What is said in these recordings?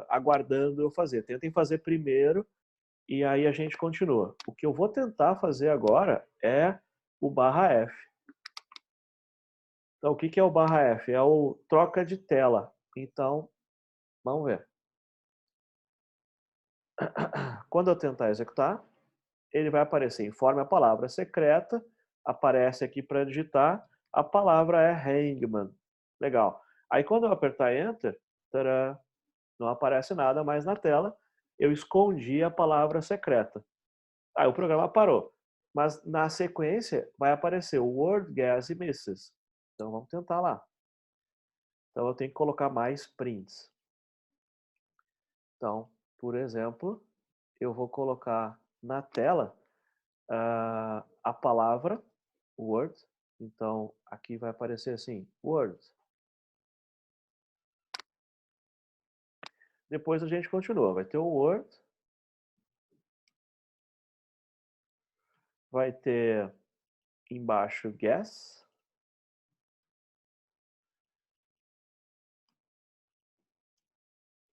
aguardando eu fazer. Tentem fazer primeiro e aí a gente continua. O que eu vou tentar fazer agora é o /F. Então, o que é o /F? É o troca de tela. Então, vamos ver. Quando eu tentar executar, ele vai aparecer, informe a palavra secreta, aparece aqui para digitar, a palavra é Hangman. Legal. Aí quando eu apertar Enter, tadã, não aparece nada mais na tela, eu escondi a palavra secreta. Aí o programa parou. Mas na sequência vai aparecer o Word, Guess e Misses. Então vamos tentar lá. Então eu tenho que colocar mais prints. Então, por exemplo, eu vou colocar na tela a palavra Word. Então, aqui vai aparecer assim, Word. Depois a gente continua. Vai ter o Word. Vai ter embaixo Guess.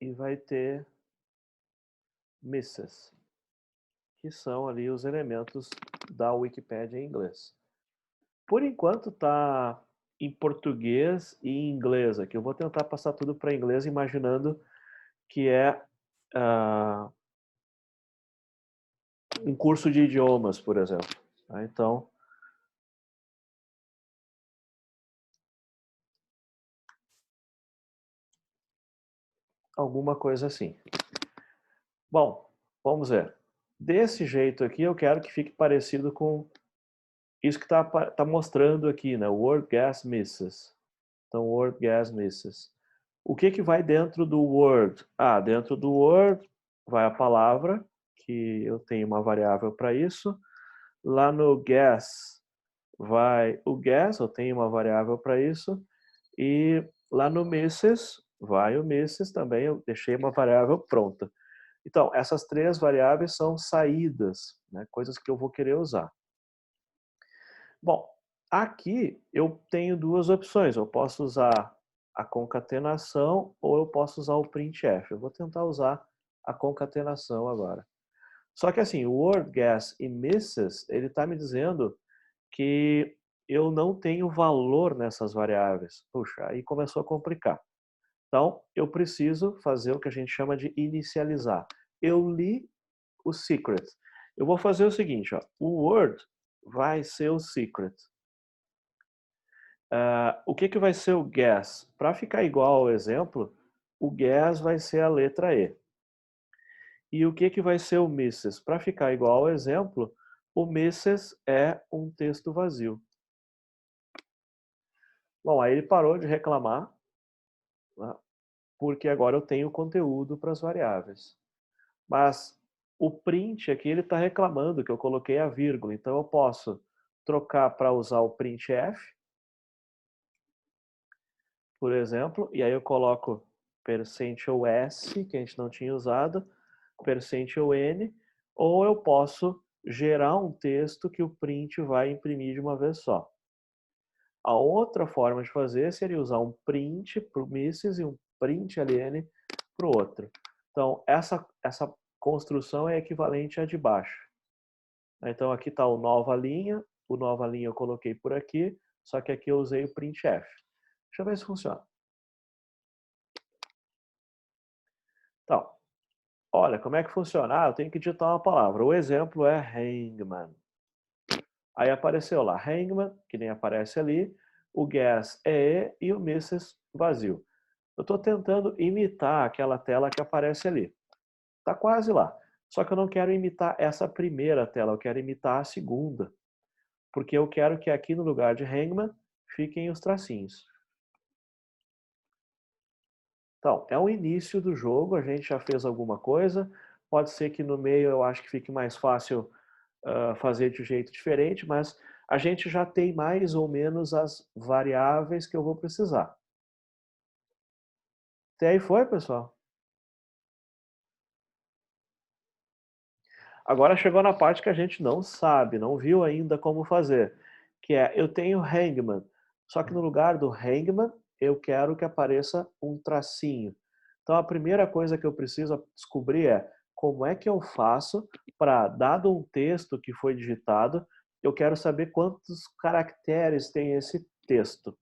E vai ter Misses, que são ali os elementos da Wikipédia em inglês. Por enquanto tá em português e em inglês aqui. Eu vou tentar passar tudo para inglês, imaginando que é um curso de idiomas, por exemplo. Então, alguma coisa assim. Bom, vamos ver. Desse jeito aqui, eu quero que fique parecido com isso que tá mostrando aqui, né? Word, Guess, Misses. Então, Word, Guess, Misses. O que vai dentro do Word? Dentro do Word vai a palavra, que eu tenho uma variável para isso. Lá no Guess vai o Guess, eu tenho uma variável para isso. E lá no Misses vai o Misses também, eu deixei uma variável pronta. Então, essas três variáveis são saídas, né, coisas que eu vou querer usar. Bom, aqui eu tenho duas opções. Eu posso usar a concatenação ou eu posso usar o printf. Eu vou tentar usar a concatenação agora. Só que assim, o word, guess e misses, ele está me dizendo que eu não tenho valor nessas variáveis. Puxa, aí começou a complicar. Então, eu preciso fazer o que a gente chama de inicializar. Eu li o secret. Eu vou fazer o seguinte, ó, o word vai ser o secret. O que vai ser o guess? Para ficar igual ao exemplo, o guess vai ser a letra E. E o que vai ser o misses? Para ficar igual ao exemplo, o misses é um texto vazio. Bom, aí ele parou de reclamar, né, porque agora eu tenho conteúdo para as variáveis. Mas o print aqui ele está reclamando que eu coloquei a vírgula, então eu posso trocar para usar o printf, por exemplo, e aí eu coloco %s, que a gente não tinha usado, %n, ou eu posso gerar um texto que o print vai imprimir de uma vez só. A outra forma de fazer seria usar um print para o misses e um println para o outro. Então, essa construção é equivalente à de baixo. Então, aqui está o nova linha eu coloquei por aqui, só que aqui eu usei o printf. Deixa eu ver se funciona. Então, olha, como é que funciona? Eu tenho que digitar uma palavra. O exemplo é hangman. Aí apareceu lá, hangman, que nem aparece ali, o guess é E e o misses vazio. Eu estou tentando imitar aquela tela que aparece ali. Está quase lá. Só que eu não quero imitar essa primeira tela, eu quero imitar a segunda. Porque eu quero que aqui no lugar de hangman fiquem os tracinhos. Então, é o início do jogo, a gente já fez alguma coisa. Pode ser que no meio eu acho que fique mais fácil fazer de jeito diferente, mas a gente já tem mais ou menos as variáveis que eu vou precisar. Até aí foi, pessoal? Agora chegou na parte que a gente não sabe, não viu ainda como fazer, que é, eu tenho hangman, só que no lugar do hangman, eu quero que apareça um tracinho. Então, a primeira coisa que eu preciso descobrir é como é que eu faço para, dado um texto que foi digitado, eu quero saber quantos caracteres tem esse texto.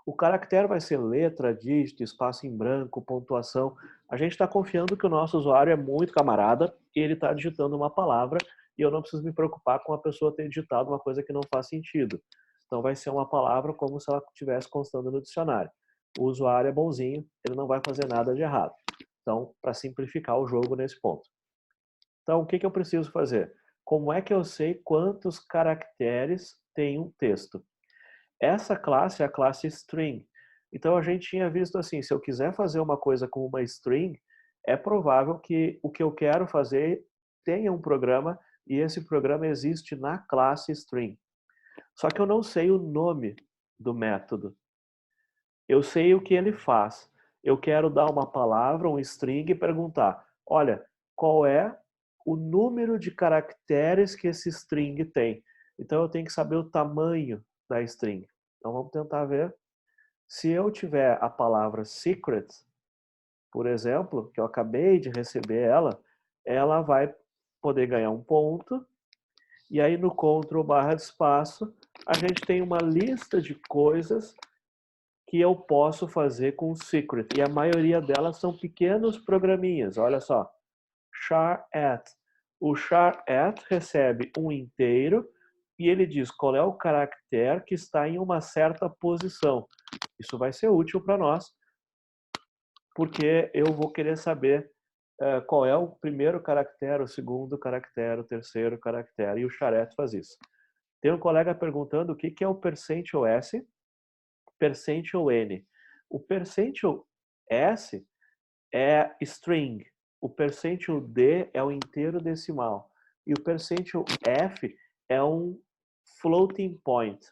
O caractere vai ser letra, dígito, espaço em branco, pontuação. A gente está confiando que o nosso usuário é muito camarada e ele está digitando uma palavra e eu não preciso me preocupar com a pessoa ter digitado uma coisa que não faz sentido. Então vai ser uma palavra como se ela estivesse constando no dicionário. O usuário é bonzinho, ele não vai fazer nada de errado. Então, para simplificar o jogo nesse ponto. Então, o que eu preciso fazer? Como é que eu sei quantos caracteres tem um texto? Essa classe é a classe string. Então a gente tinha visto assim, se eu quiser fazer uma coisa com uma string, é provável que o que eu quero fazer tenha um programa e esse programa existe na classe string. Só que eu não sei o nome do método. Eu sei o que ele faz. Eu quero dar uma palavra, um string e perguntar, olha, qual é o número de caracteres que esse string tem? Então eu tenho que saber o tamanho da string. Então vamos tentar ver. Se eu tiver a palavra secret, por exemplo, que eu acabei de receber ela vai poder ganhar um ponto. E aí no Ctrl barra de espaço, a gente tem uma lista de coisas que eu posso fazer com o secret. E a maioria delas são pequenos programinhas. Olha só. char_at. O char_at recebe um inteiro e ele diz qual é o caractere que está em uma certa posição. Isso vai ser útil para nós, porque eu vou querer saber qual é o primeiro caractere, o segundo caractere, o terceiro caractere, e o char_at faz isso. Tem um colega perguntando o que é o %s, %n. O %s é string, o %d é o inteiro decimal e o %f é um floating point,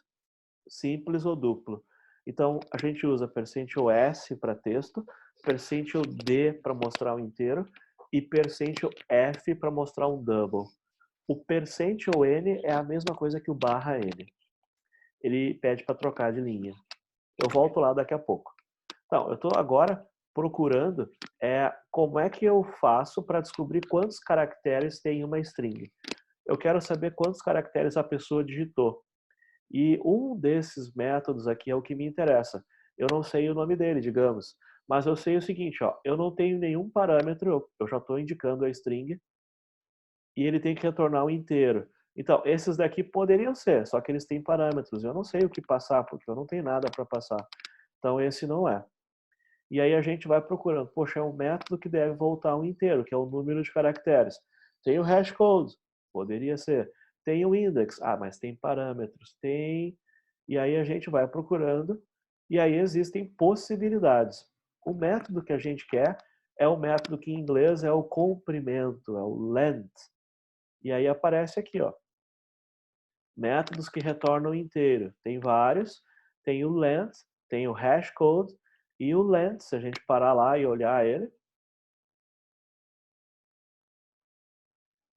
simples ou duplo. Então a gente usa %s para texto, %d para mostrar o inteiro e %f para mostrar um double. O %n é a mesma coisa que o /n. Ele pede para trocar de linha. Eu volto lá daqui a pouco. Então, eu estou agora procurando como é que eu faço para descobrir quantos caracteres tem uma string. Eu quero saber quantos caracteres a pessoa digitou. E um desses métodos aqui é o que me interessa. Eu não sei o nome dele, digamos, mas eu sei o seguinte, ó, eu não tenho nenhum parâmetro, eu já estou indicando a string, e ele tem que retornar um inteiro. Então, esses daqui poderiam ser, só que eles têm parâmetros. Eu não sei o que passar, porque eu não tenho nada para passar. Então, esse não é. E aí a gente vai procurando, poxa, é um método que deve voltar um inteiro, que é o número de caracteres. Tem o hashcode, poderia ser. Tem o index, mas tem parâmetros, tem. E aí a gente vai procurando, e aí existem possibilidades. O método que a gente quer é o método que em inglês é o comprimento, é o length. E aí aparece aqui, ó, métodos que retornam inteiro. Tem vários, tem o length, tem o hashcode, e o length, se a gente parar lá e olhar ele,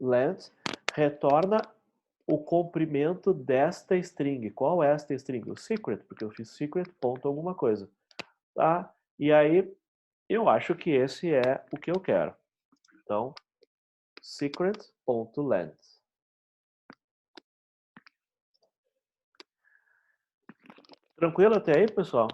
length retorna o comprimento desta string. Qual é esta string? O secret, porque eu fiz secret ponto alguma coisa. Tá? E aí, eu acho que esse é o que eu quero. Então, secret.length. Tranquilo até aí, pessoal?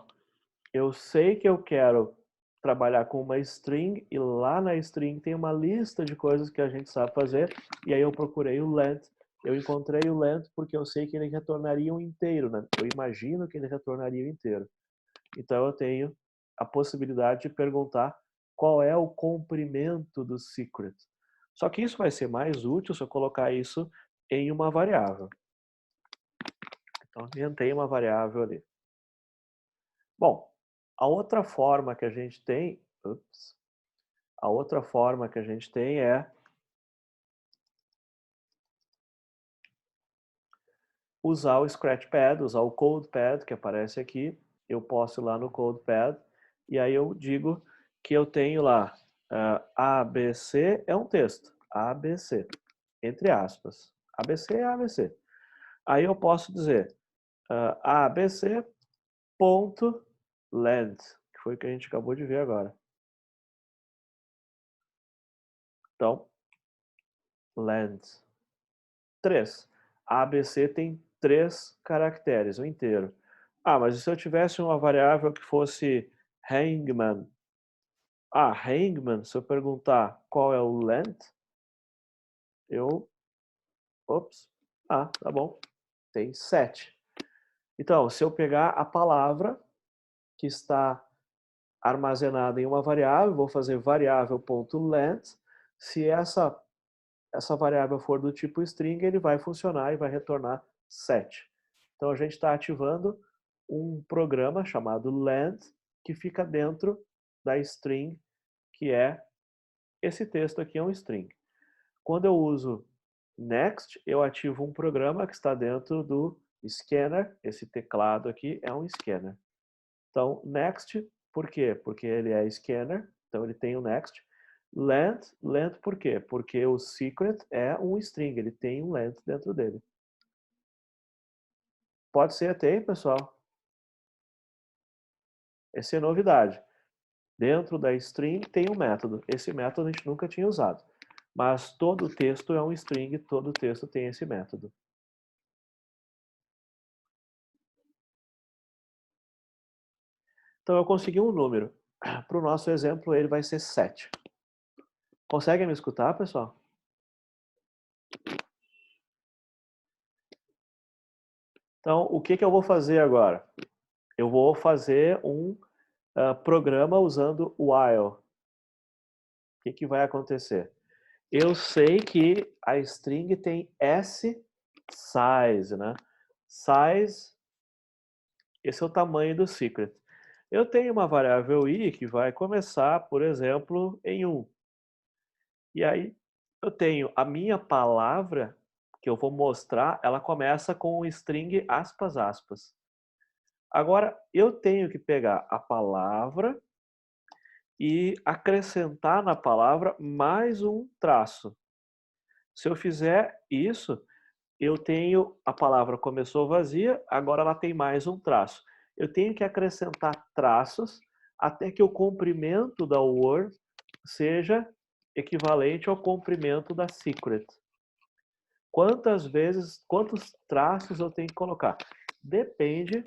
Eu sei que eu quero trabalhar com uma string e lá na string tem uma lista de coisas que a gente sabe fazer e aí eu procurei o length. Eu encontrei o length porque eu sei que ele retornaria um inteiro, né? Eu imagino que ele retornaria um inteiro. Então eu tenho a possibilidade de perguntar qual é o comprimento do secret. Só que isso vai ser mais útil se eu colocar isso em uma variável. Então inventei uma variável ali. Bom, a outra forma que a gente tem, é usar o Scratchpad, usar o CodePad que aparece aqui. Eu posso ir lá no CodePad e aí eu digo que eu tenho lá ABC é um texto, ABC, entre aspas. ABC é ABC. Aí eu posso dizer ABC.length, que foi o que a gente acabou de ver agora. Então, length. 3. ABC tem 3 caracteres, o inteiro. Ah, mas e se eu tivesse uma variável que fosse hangman? Ah, hangman, se eu perguntar qual é o length, eu... Ops. Ah, tá bom. Tem 7. Então, se eu pegar a palavra que está armazenada em uma variável, vou fazer variável.length. Se essa variável for do tipo string, ele vai funcionar e vai retornar 7. Então a gente está ativando um programa chamado length que fica dentro da string, que é esse texto aqui é um string. Quando eu uso next, eu ativo um programa que está dentro do scanner. Esse teclado aqui é um scanner. Então, next, por quê? Porque ele é scanner, então ele tem o next. Length por quê? Porque o secret é um string, ele tem um length dentro dele. Pode ser até, hein, pessoal? Essa é novidade. Dentro da string tem um método. Esse método a gente nunca tinha usado. Mas todo texto é um string, todo texto tem esse método. Então eu consegui um número. Para o nosso exemplo, ele vai ser 7. Conseguem me escutar, pessoal? Então, o que eu vou fazer agora? Eu vou fazer um programa usando while. O que vai acontecer? Eu sei que a string tem s size, né? Size, esse é o tamanho do secret. Eu tenho uma variável i que vai começar, por exemplo, em 1. E aí eu tenho a minha palavra que eu vou mostrar, ela começa com o string aspas aspas. Agora eu tenho que pegar a palavra e acrescentar na palavra mais um traço. Se eu fizer isso, eu tenho a palavra começou vazia, agora ela tem mais um traço. Eu tenho que acrescentar traços até que o comprimento da word seja equivalente ao comprimento da secret. Quantos traços eu tenho que colocar? Depende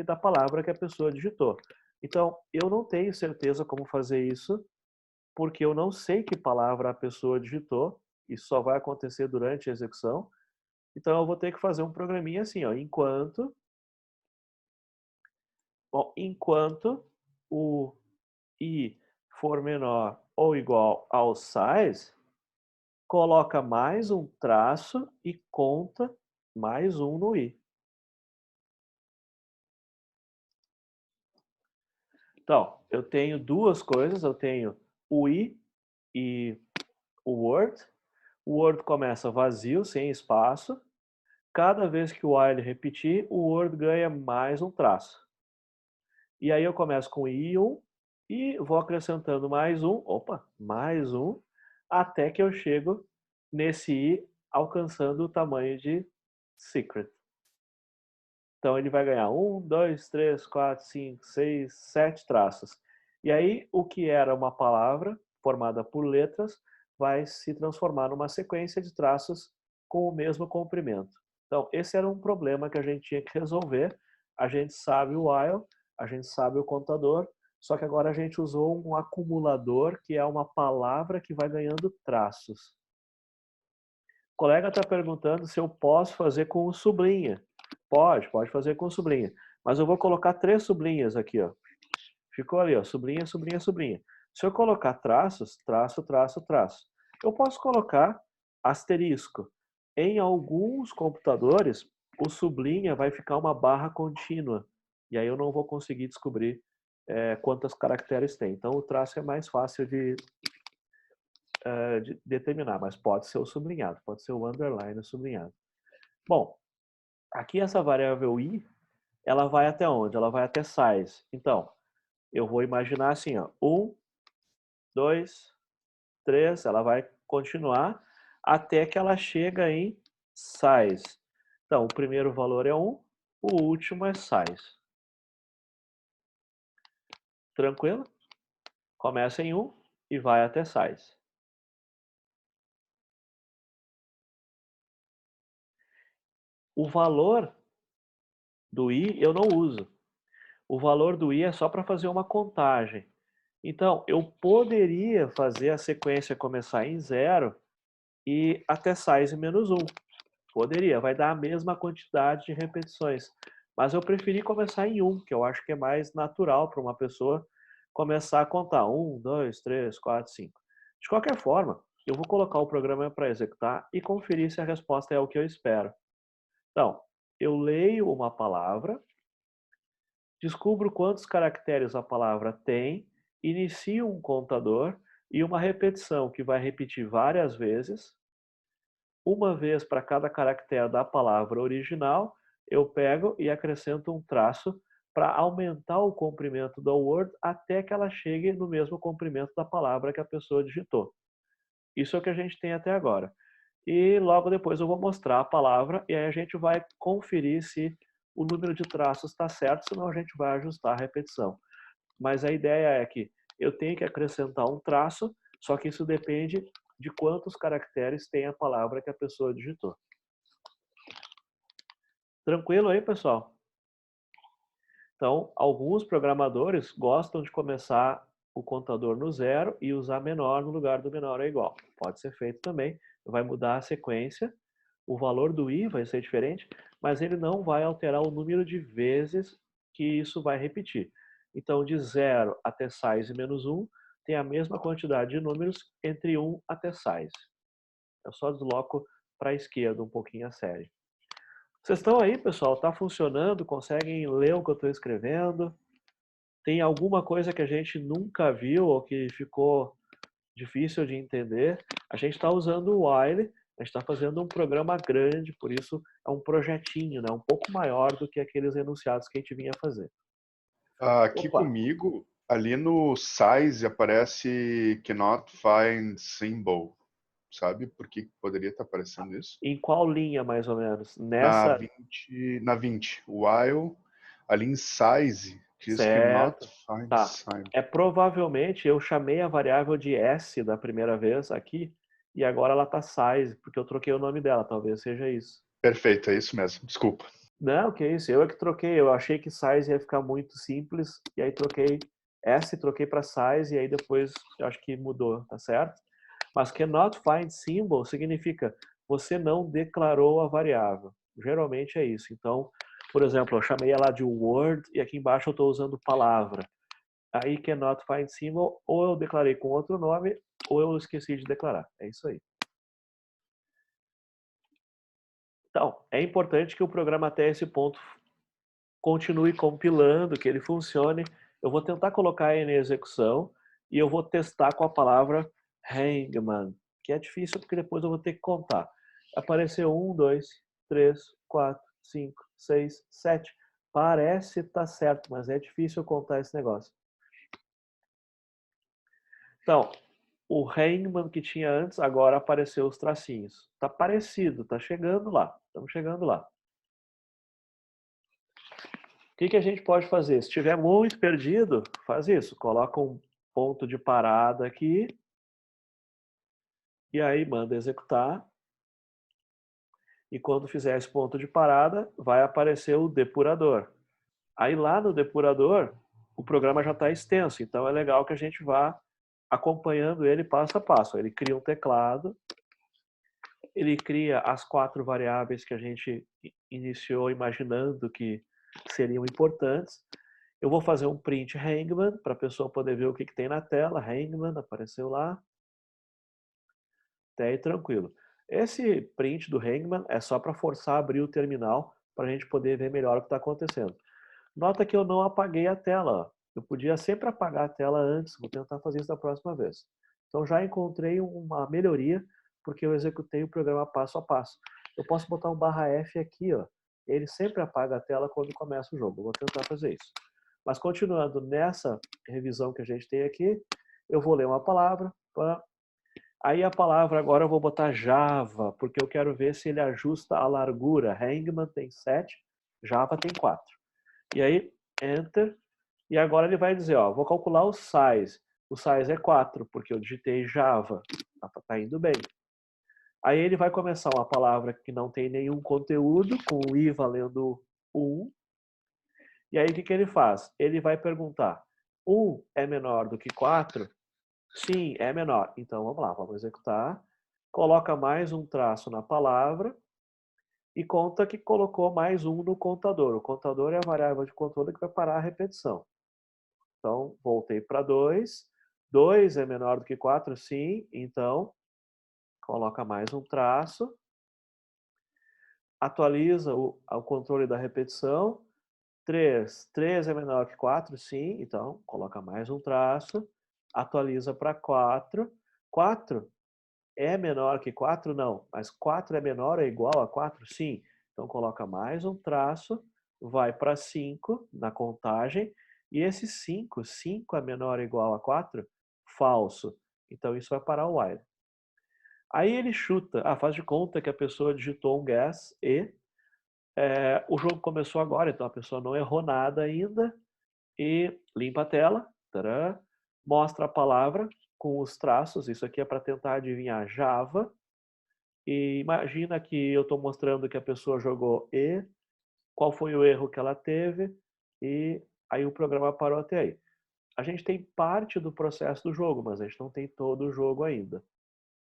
da palavra que a pessoa digitou. Então, eu não tenho certeza como fazer isso, porque eu não sei que palavra a pessoa digitou, isso só vai acontecer durante a execução. Então eu vou ter que fazer um programinha assim, ó, enquanto o i for menor ou igual ao size, coloca mais um traço e conta mais um no i. Então, eu tenho duas coisas, eu tenho o i e o word. O word começa vazio, sem espaço. Cada vez que o while repetir, o word ganha mais um traço. E aí eu começo com i1 e vou acrescentando mais um, até que eu chego nesse i alcançando o tamanho de secret. Então ele vai ganhar 1, 2, 3, 4, 5, 6, 7 traços. E aí o que era uma palavra formada por letras vai se transformar numa sequência de traços com o mesmo comprimento. Então esse era um problema que a gente tinha que resolver. A gente sabe o while, a gente sabe o contador, só que agora a gente usou um acumulador, que é uma palavra que vai ganhando traços. O colega está perguntando se eu posso fazer com sublinha. Pode fazer com sublinha. Mas eu vou colocar 3 sublinhas aqui, ó. Ficou ali, ó, sublinha, sublinha, sublinha. Se eu colocar traços, traço, traço, traço. Eu posso colocar asterisco. Em alguns computadores, o sublinha vai ficar uma barra contínua. E aí eu não vou conseguir descobrir quantos caracteres tem. Então o traço é mais fácil de determinar, mas pode ser o sublinhado, pode ser o underline sublinhado. Bom, aqui essa variável i, ela vai até onde? Ela vai até size. Então, eu vou imaginar assim, ó, 1, 2, 3, ela vai continuar até que ela chega em size. Então, o primeiro valor é 1, o último é size. Tranquilo? Começa em 1 e vai até size. O valor do i eu não uso. O valor do i é só para fazer uma contagem. Então, eu poderia fazer a sequência começar em 0 e até size menos 1. Poderia, vai dar a mesma quantidade de repetições. Mas eu preferi começar em 1, que eu acho que é mais natural para uma pessoa começar a contar. 1, 2, 3, 4, 5. De qualquer forma, eu vou colocar o programa para executar e conferir se a resposta é o que eu espero. Então, eu leio uma palavra, descubro quantos caracteres a palavra tem, inicio um contador e uma repetição que vai repetir várias vezes. Uma vez para cada caractere da palavra original, eu pego e acrescento um traço para aumentar o comprimento do word até que ela chegue no mesmo comprimento da palavra que a pessoa digitou. Isso é o que a gente tem até agora. E logo depois eu vou mostrar a palavra e aí a gente vai conferir se o número de traços está certo, senão a gente vai ajustar a repetição. Mas a ideia é que eu tenho que acrescentar um traço, só que isso depende de quantos caracteres tem a palavra que a pessoa digitou. Tranquilo aí, pessoal? Então, alguns programadores gostam de começar o contador no 0 e usar menor no lugar do menor ou igual. Pode ser feito também, vai mudar a sequência, o valor do i vai ser diferente, mas ele não vai alterar o número de vezes que isso vai repetir. Então, de 0 até size menos 1, tem a mesma quantidade de números entre 1 até size. Eu só desloco para a esquerda um pouquinho a série. Vocês estão aí, pessoal? Está funcionando? Conseguem ler o que eu estou escrevendo? Tem alguma coisa que a gente nunca viu ou que ficou difícil de entender? A gente está usando o while, a gente está fazendo um programa grande, por isso é um projetinho, né? Um pouco maior do que aqueles enunciados que a gente vinha fazer. Aqui Opa! comigo, ali no size aparece cannot find symbol. Sabe por que poderia estar aparecendo isso? Em qual linha, mais ou menos? Na Nessa... 20, while, ali em size, diz cannot Certo. find Tá. symbol. É provavelmente eu chamei a variável de s da primeira vez aqui e agora ela tá size, porque eu troquei o nome dela, talvez seja isso. Perfeito, é isso mesmo. Desculpa. Não, que isso, eu é que troquei, eu achei que size ia ficar muito simples e aí troquei s, troquei para size e aí depois eu acho que mudou, tá certo? Mas cannot find symbol significa você não declarou a variável. Geralmente é isso. Então, por exemplo, eu chamei ela de word e aqui embaixo eu estou usando palavra. Aí cannot find symbol, ou eu declarei com outro nome, ou eu esqueci de declarar. É isso aí. Então, é importante que o programa até esse ponto continue compilando, que ele funcione. Eu vou tentar colocar ele em execução e eu vou testar com a palavra hangman, que é difícil porque depois eu vou ter que contar. Apareceu 1, 2, 3, 4, 5, 6, 7. Parece estar certo, mas é difícil contar esse negócio. Então, o hangman que tinha antes, agora apareceu os tracinhos. Tá parecido, tá chegando lá. Estamos chegando lá. O que a gente pode fazer? Se estiver muito perdido, faz isso. Coloca um ponto de parada aqui. E aí manda executar. E quando fizer esse ponto de parada, vai aparecer o depurador. Aí lá no depurador, o programa já está extenso. Então é legal que a gente vá acompanhando ele passo a passo. Ele cria um teclado. Ele cria as 4 variáveis que a gente iniciou imaginando que seriam importantes. Eu vou fazer um print hangman para a pessoa poder ver o que tem na tela. Hangman apareceu lá. Até aí tranquilo. Esse print do hangman é só para forçar a abrir o terminal para a gente poder ver melhor o que está acontecendo. Nota que eu não apaguei a tela. Eu podia sempre apagar a tela antes. Vou tentar fazer isso da próxima vez. Então já encontrei uma melhoria porque eu executei o programa passo a passo. Eu posso botar um /F aqui, ó. Ele sempre apaga a tela quando começa o jogo. Eu vou tentar fazer isso. Mas continuando nessa revisão que a gente tem aqui, eu vou ler uma palavra. Aí a palavra agora eu vou botar Java, porque eu quero ver se ele ajusta a largura. Hangman tem 7, Java tem 4. E aí, Enter. E agora ele vai dizer, ó, vou calcular o size. O size é 4, porque eu digitei Java. Tá indo bem. Aí ele vai começar uma palavra que não tem nenhum conteúdo, com o i valendo 1. E aí o que ele faz? Ele vai perguntar, 1 é menor do que 4? Sim, é menor. Então vamos lá, vamos executar. Coloca mais um traço na palavra e conta que colocou mais um no contador. O contador é a variável de controle que vai parar a repetição. Então, voltei para 2. 2 é menor do que 4? Sim. Então, coloca mais um traço. Atualiza o controle da repetição. 3. 3 é menor que 4? Sim. Então, coloca mais um traço. Atualiza para 4. 4 é menor que 4? Não. Mas 4 é menor ou igual a 4? Sim. Então, coloca mais um traço. Vai para 5 na contagem. E esse 5, 5 é menor ou igual a 4? Falso. Então, isso vai parar o while. Aí ele chuta. Faz de conta que a pessoa digitou um guess e o jogo começou agora, então a pessoa não errou nada ainda. E limpa a tela. Tcharam, mostra a palavra com os traços. Isso aqui é para tentar adivinhar Java. E imagina que eu estou mostrando que a pessoa jogou e qual foi o erro que ela teve e aí o programa parou até aí. A gente tem parte do processo do jogo, mas a gente não tem todo o jogo ainda.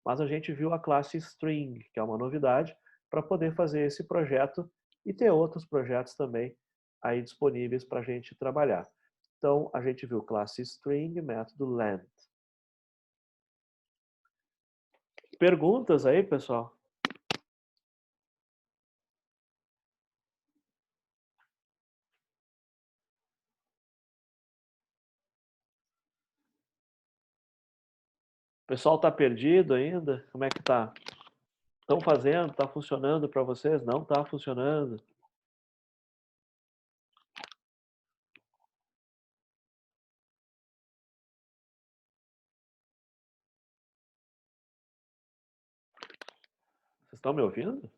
Mas a gente viu a classe String, que é uma novidade, para poder fazer esse projeto e ter outros projetos também aí disponíveis para a gente trabalhar. Então, a gente viu classe String, método length. Perguntas aí, pessoal? O pessoal está perdido ainda? Como é que tá? Estão fazendo? Está funcionando para vocês? Não está funcionando? Vocês estão me ouvindo?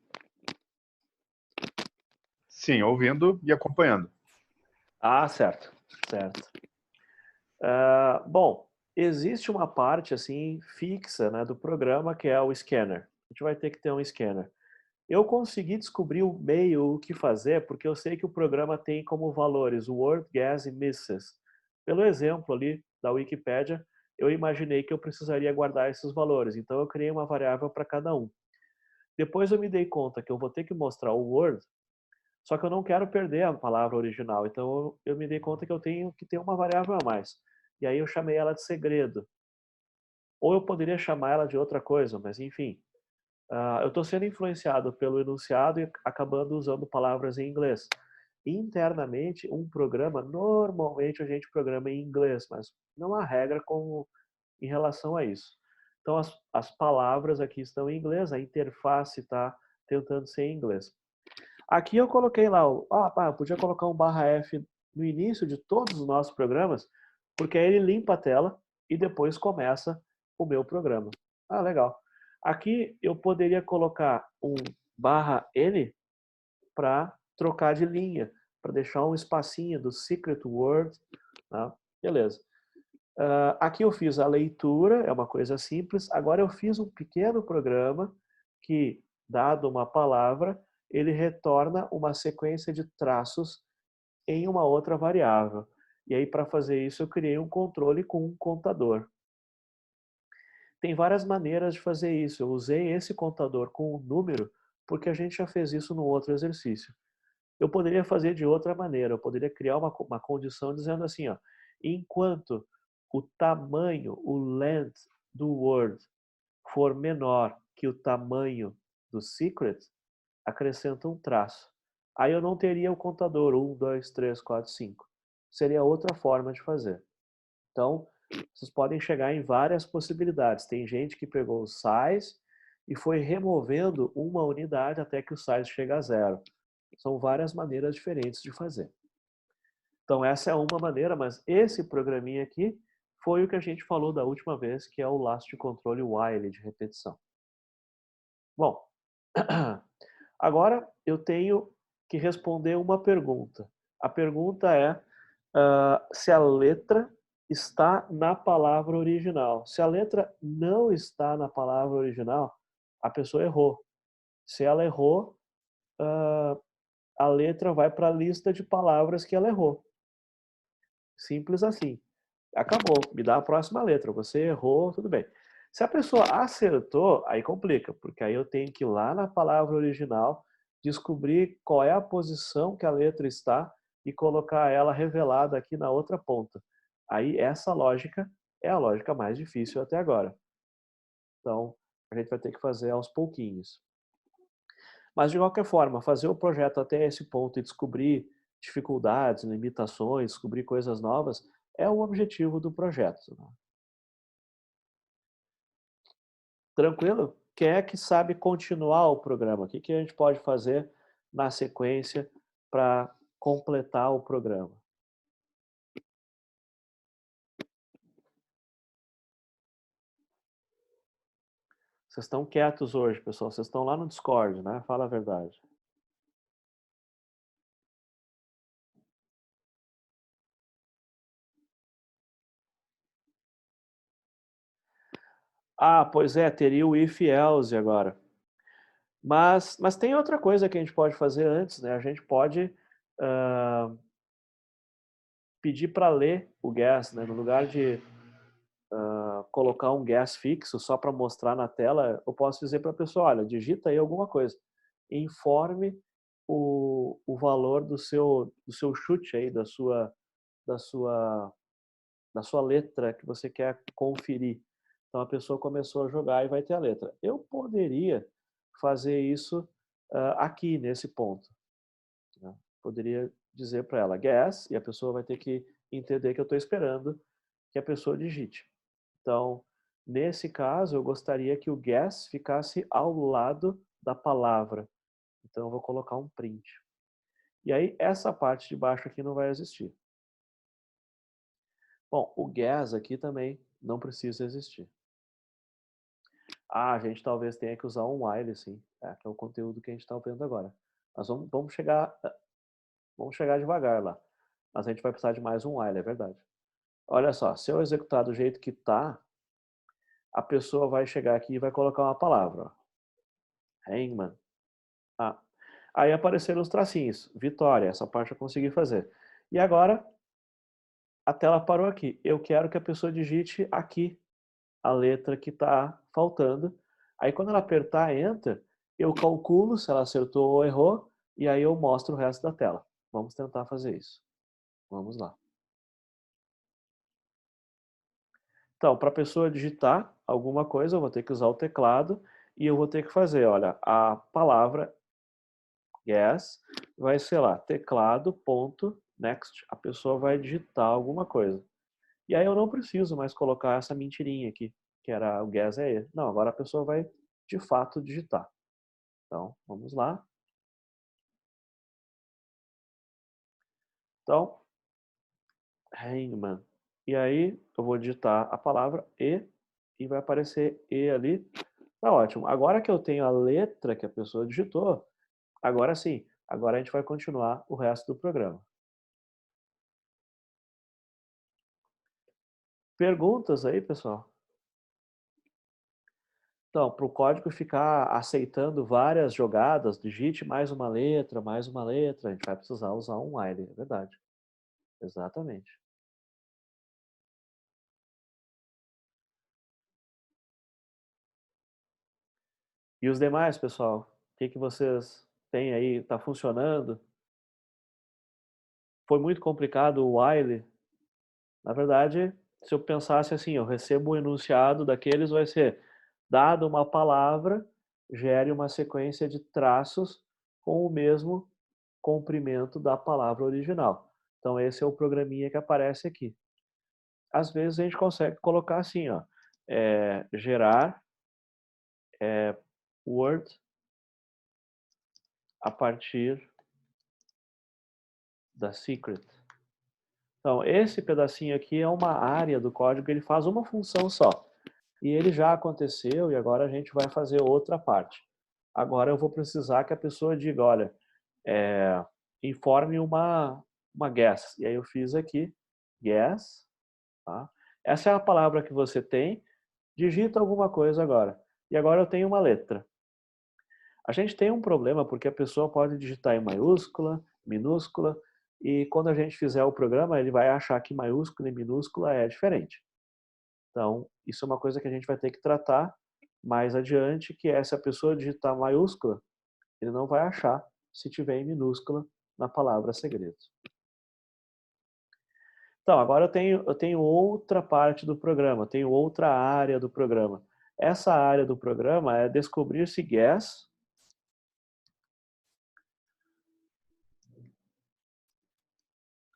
Sim, ouvindo e acompanhando. Certo. Certo. Bom, existe uma parte assim fixa, né, do programa que é o scanner. A gente vai ter que ter um scanner. Eu consegui descobrir o meio, o que fazer, porque eu sei que o programa tem como valores word, gas e misses. Pelo exemplo ali da Wikipédia, eu imaginei que eu precisaria guardar esses valores, então eu criei uma variável para cada um. Depois eu me dei conta que eu vou ter que mostrar o word, só que eu não quero perder a palavra original, então eu me dei conta que eu tenho que ter uma variável a mais. E aí eu chamei ela de segredo. Ou eu poderia chamar ela de outra coisa, mas enfim. Eu estou sendo influenciado pelo enunciado e acabando usando palavras em inglês. Internamente, um programa, normalmente a gente programa em inglês, mas não há regra como em relação a isso. Então, as palavras aqui estão em inglês, a interface está tentando ser em inglês. Aqui eu coloquei lá, eu podia colocar um /F no início de todos os nossos programas, porque aí ele limpa a tela e depois começa o meu programa. Legal. Aqui eu poderia colocar um /N para trocar de linha, para deixar um espacinho do secret word. Tá? Beleza. Aqui eu fiz a leitura, é uma coisa simples. Agora eu fiz um pequeno programa que, dado uma palavra, ele retorna uma sequência de traços em uma outra variável. E aí, para fazer isso, eu criei um controle com um contador. Tem várias maneiras de fazer isso. Eu usei esse contador com um número porque a gente já fez isso no outro exercício. Eu poderia fazer de outra maneira. Eu poderia criar uma condição dizendo assim, enquanto o tamanho, o length do word for menor que o tamanho do secret, acrescenta um traço. Aí eu não teria o contador 1, 2, 3, 4, 5. Seria outra forma de fazer. Então, vocês podem chegar em várias possibilidades. Tem gente que pegou o size e foi removendo uma unidade até que o size chega a 0. São várias maneiras diferentes de fazer. Então, essa é uma maneira, mas esse programinha aqui foi o que a gente falou da última vez, que é o laço de controle while, de repetição. Bom, agora eu tenho que responder uma pergunta. A pergunta é se a letra está na palavra original. Se a letra não está na palavra original, a pessoa errou. Se ela errou, a letra vai para a lista de palavras que ela errou. Simples assim. Acabou, me dá a próxima letra. Você errou, tudo bem. Se a pessoa acertou, aí complica, porque aí eu tenho que ir lá na palavra original, descobrir qual é a posição que a letra está e colocar ela revelada aqui na outra ponta. Aí essa lógica é a lógica mais difícil até agora. Então, a gente vai ter que fazer aos pouquinhos. Mas, de qualquer forma, fazer o projeto até esse ponto e descobrir dificuldades, limitações, descobrir coisas novas, é o objetivo do projeto. Tranquilo? Quem é que sabe continuar o programa? O que a gente pode fazer na sequência para completar o programa? Vocês estão quietos hoje, pessoal. Vocês estão lá no Discord, né? Fala a verdade. Ah, pois é, teria o if else agora. Mas tem outra coisa que a gente pode fazer antes, né? A gente pode pedir para ler o guess, né? No lugar de colocar um guess fixo só para mostrar na tela, eu posso dizer para a pessoa, olha, digita aí alguma coisa. Informe o valor do seu chute aí, da sua, da sua letra que você quer conferir. Então a pessoa começou a jogar e vai ter a letra. Eu poderia fazer isso aqui, nesse ponto. Né? Poderia dizer para ela guess, e a pessoa vai ter que entender que eu estou esperando que a pessoa digite. Então, nesse caso, eu gostaria que o guess ficasse ao lado da palavra. Então, eu vou colocar um print. E aí, essa parte de baixo aqui não vai existir. Bom, o guess aqui também não precisa existir. Ah, a gente talvez tenha que usar um while, sim. Que é o conteúdo que a gente está vendo agora. Mas vamos chegar devagar lá. Mas a gente vai precisar de mais um while, é verdade. Olha só, se eu executar do jeito que está, a pessoa vai chegar aqui e vai colocar uma palavra. Ó. Hangman. Ah. Aí apareceram os tracinhos. Vitória, essa parte eu consegui fazer. E agora, a tela parou aqui. Eu quero que a pessoa digite aqui a letra que está faltando. Aí quando ela apertar Enter, eu calculo se ela acertou ou errou, e aí eu mostro o resto da tela. Vamos tentar fazer isso. Vamos lá. Então, para a pessoa digitar alguma coisa, eu vou ter que usar o teclado e eu vou ter que fazer, olha, a palavra guess vai ser lá, teclado.next. A pessoa vai digitar alguma coisa. E aí eu não preciso mais colocar essa mentirinha aqui, que era o guess é ele. Não, agora a pessoa vai de fato digitar. Então, vamos lá. Então, Hangman. E aí eu vou digitar a palavra e vai aparecer E ali. Tá ótimo. Agora que eu tenho a letra que a pessoa digitou, agora sim, agora a gente vai continuar o resto do programa. Perguntas aí, pessoal? Então, para o código ficar aceitando várias jogadas, digite mais uma letra, a gente vai precisar usar um while, é verdade. Exatamente. E os demais, pessoal? O que vocês têm aí? Está funcionando? Foi muito complicado o while? Na verdade, se eu pensasse assim, eu recebo um enunciado daqueles, vai ser dado uma palavra, gere uma sequência de traços com o mesmo comprimento da palavra original. Então esse é o programinha que aparece aqui. Às vezes a gente consegue colocar assim, ó, gerar word a partir da secret. Então esse pedacinho aqui é uma área do código, ele faz uma função só. E ele já aconteceu e agora a gente vai fazer outra parte. Agora eu vou precisar que a pessoa diga, olha, informe uma guess. E aí eu fiz aqui, guess. Tá? Essa é a palavra que você tem. Digita alguma coisa agora. E agora eu tenho uma letra. A gente tem um problema porque a pessoa pode digitar em maiúscula, minúscula, e quando a gente fizer o programa, ele vai achar que maiúscula e minúscula é diferente. Então, isso é uma coisa que a gente vai ter que tratar mais adiante, que é se a pessoa digitar maiúscula, ele não vai achar se tiver em minúscula na palavra segredo. Então, agora eu tenho outra parte do programa, tenho outra área do programa. Essa área do programa é descobrir se guess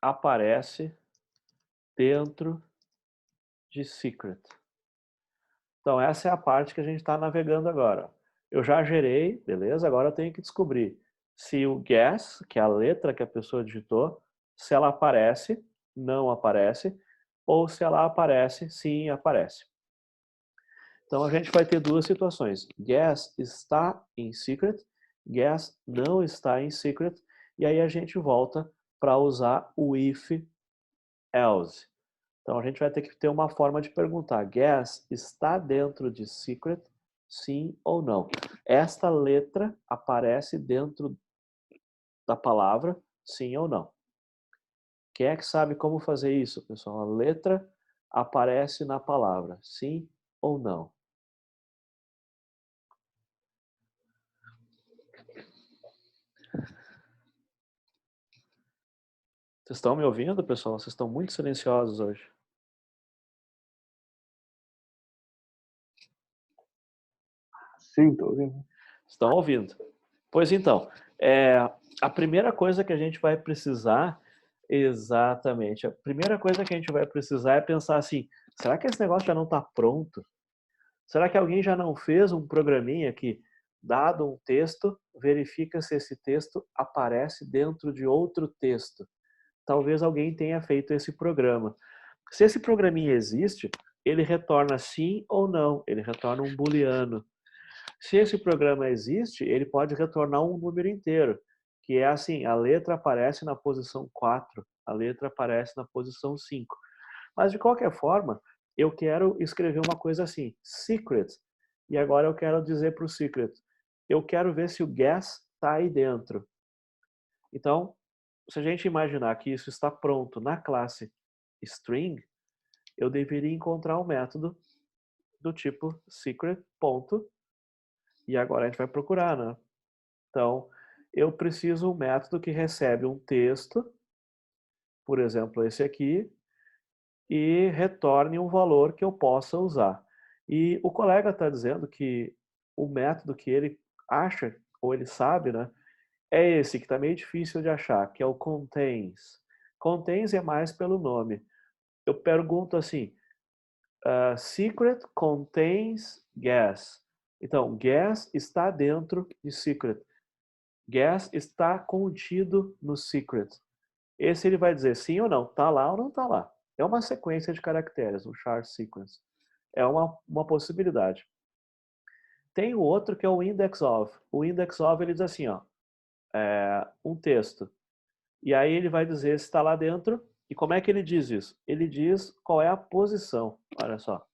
aparece dentro de secret. Então, essa é a parte que a gente está navegando agora. Eu já gerei, beleza? Agora eu tenho que descobrir se o guess, que é a letra que a pessoa digitou, se ela aparece, não aparece, ou se ela aparece, sim, aparece. Então, a gente vai ter duas situações. Guess está em secret, guess não está em secret, e aí a gente volta para usar o if else. Então, a gente vai ter que ter uma forma de perguntar. Guess está dentro de secret, sim ou não? Esta letra aparece dentro da palavra, sim ou não? Quem é que sabe como fazer isso, pessoal? A letra aparece na palavra, sim ou não? Vocês estão me ouvindo, pessoal? Vocês estão muito silenciosos hoje. Sim, estou ouvindo. Estão ouvindo? Pois então, a primeira coisa que a gente vai precisar, exatamente, a primeira coisa que a gente vai precisar é pensar assim, será que esse negócio já não está pronto? Será que alguém já não fez um programinha que, dado um texto, verifica se esse texto aparece dentro de outro texto? Talvez alguém tenha feito esse programa. Se esse programinha existe, ele retorna sim ou não, ele retorna um booleano. Se esse programa existe, ele pode retornar um número inteiro, que é assim, a letra aparece na posição 4, a letra aparece na posição 5. Mas de qualquer forma, eu quero escrever uma coisa assim, secret, e agora eu quero dizer para o secret, eu quero ver se o guess está aí dentro. Então, se a gente imaginar que isso está pronto na classe string, eu deveria encontrar um método do tipo secret. E agora a gente vai procurar, né? Então, eu preciso um método que recebe um texto, por exemplo, esse aqui, e retorne um valor que eu possa usar. E o colega está dizendo que o método que ele acha, ou ele sabe, né, é esse que está meio difícil de achar, que é o contains. Contains é mais pelo nome. Eu pergunto assim, secret contains guess. Então, guess está dentro de secret. Guess está contido no secret. Esse ele vai dizer sim ou não, tá lá ou não tá lá. É uma sequência de caracteres, um char sequence. É uma possibilidade. Tem o outro que é o index of. O index of ele diz assim, ó, um texto. E aí ele vai dizer se está lá dentro. E como é que ele diz isso? Ele diz qual é a posição. Olha só.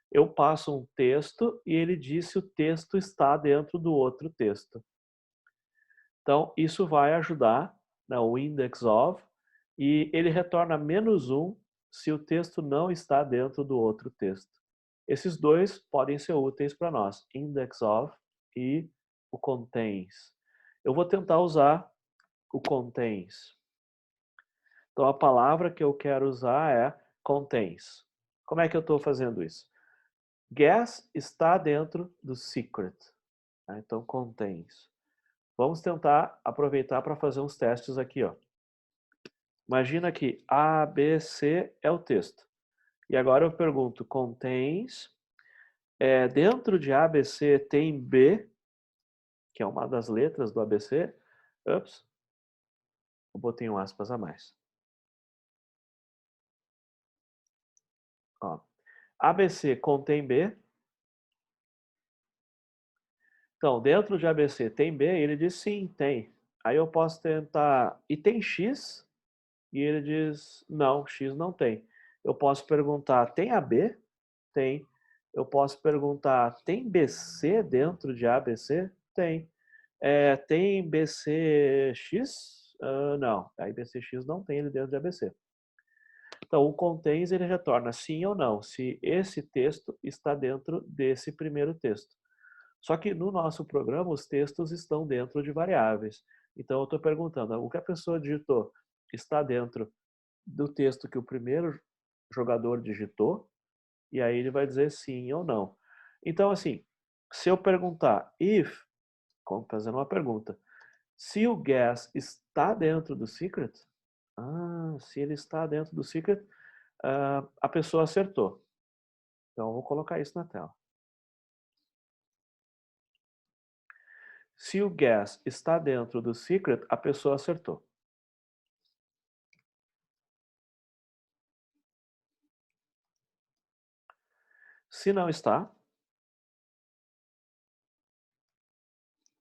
Eu passo um texto e ele diz se o texto está dentro do outro texto. Então, isso vai ajudar, né, o index of, e ele retorna -1 se o texto não está dentro do outro texto. Esses dois podem ser úteis para nós, index of e o contains. Eu vou tentar usar o contains. Então, a palavra que eu quero usar é contains. Como é que eu estou fazendo isso? Guess está dentro do secret. Então, contains. Vamos tentar aproveitar para fazer uns testes aqui, ó. Imagina que A, B, C é o texto. E agora eu pergunto, contains, dentro de A, B, C tem B, que é uma das letras do ABC. Ups, eu botei um aspas a mais. Ó, ABC contém B. Então, dentro de ABC tem B? Ele diz sim, tem. Aí eu posso tentar, e tem X? E ele diz, não, X não tem. Eu posso perguntar, tem AB? Tem. Eu posso perguntar, tem BC dentro de ABC? Tem. Tem BCX? Não, a BCX não tem ele dentro de ABC. Então, o contains ele retorna sim ou não, se esse texto está dentro desse primeiro texto. Só que no nosso programa, os textos estão dentro de variáveis. Então, eu estou perguntando, o que a pessoa digitou está dentro do texto que o primeiro jogador digitou, e aí ele vai dizer sim ou não. Então, assim, se eu perguntar if, como fazendo uma pergunta, se o guess está dentro do secret, se ele está dentro do secret, a pessoa acertou. Então, eu vou colocar isso na tela. Se o guess está dentro do secret, a pessoa acertou. Se não está,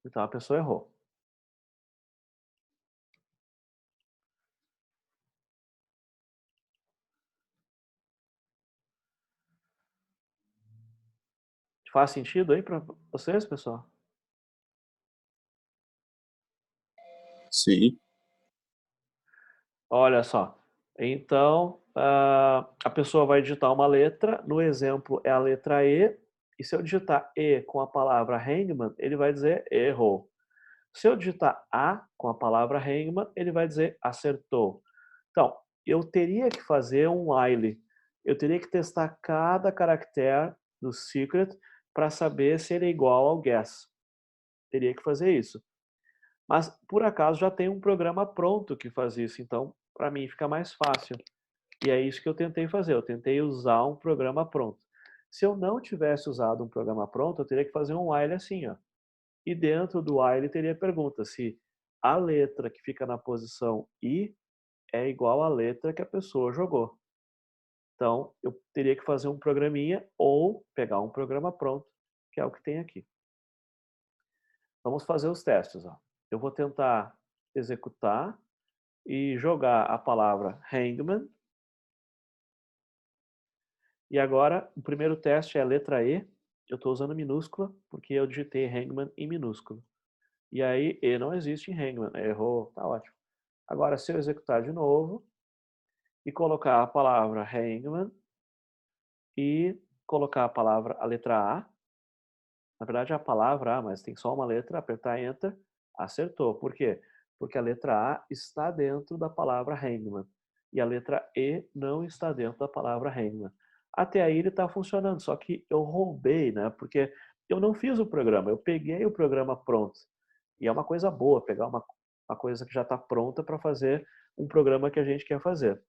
então a pessoa errou. Faz sentido aí para vocês, pessoal? Sim. Olha só. Então, a pessoa vai digitar uma letra. No exemplo, é a letra E. E se eu digitar E com a palavra hangman, ele vai dizer errou. Se eu digitar A com a palavra hangman, ele vai dizer acertou. Então, eu teria que fazer um while. Eu teria que testar cada caractere do secret para saber se ele é igual ao guess. Teria que fazer isso. Mas, por acaso, já tem um programa pronto que faz isso. Então, para mim, fica mais fácil. E é isso que eu tentei fazer. Eu tentei usar um programa pronto. Se eu não tivesse usado um programa pronto, eu teria que fazer um while assim, ó. E dentro do while teria pergunta se a letra que fica na posição I é igual à letra que a pessoa jogou. Então, eu teria que fazer um programinha ou pegar um programa pronto, que é o que tem aqui. Vamos fazer os testes. Ó. Eu vou tentar executar e jogar a palavra hangman. E agora, o primeiro teste é a letra E. Eu estou usando minúscula, porque eu digitei hangman em minúsculo. E aí, E não existe em hangman. Errou, tá ótimo. Agora, se eu executar de novo e colocar a palavra hangman e colocar a letra A, na verdade é a palavra A, mas tem só uma letra, apertar Enter, acertou. Por quê? Porque a letra A está dentro da palavra hangman e a letra E não está dentro da palavra hangman. Até aí ele está funcionando, só que eu roubei, né? Porque eu não fiz o programa, eu peguei o programa pronto. E é uma coisa boa pegar uma coisa que já está pronta para fazer um programa que a gente quer fazer.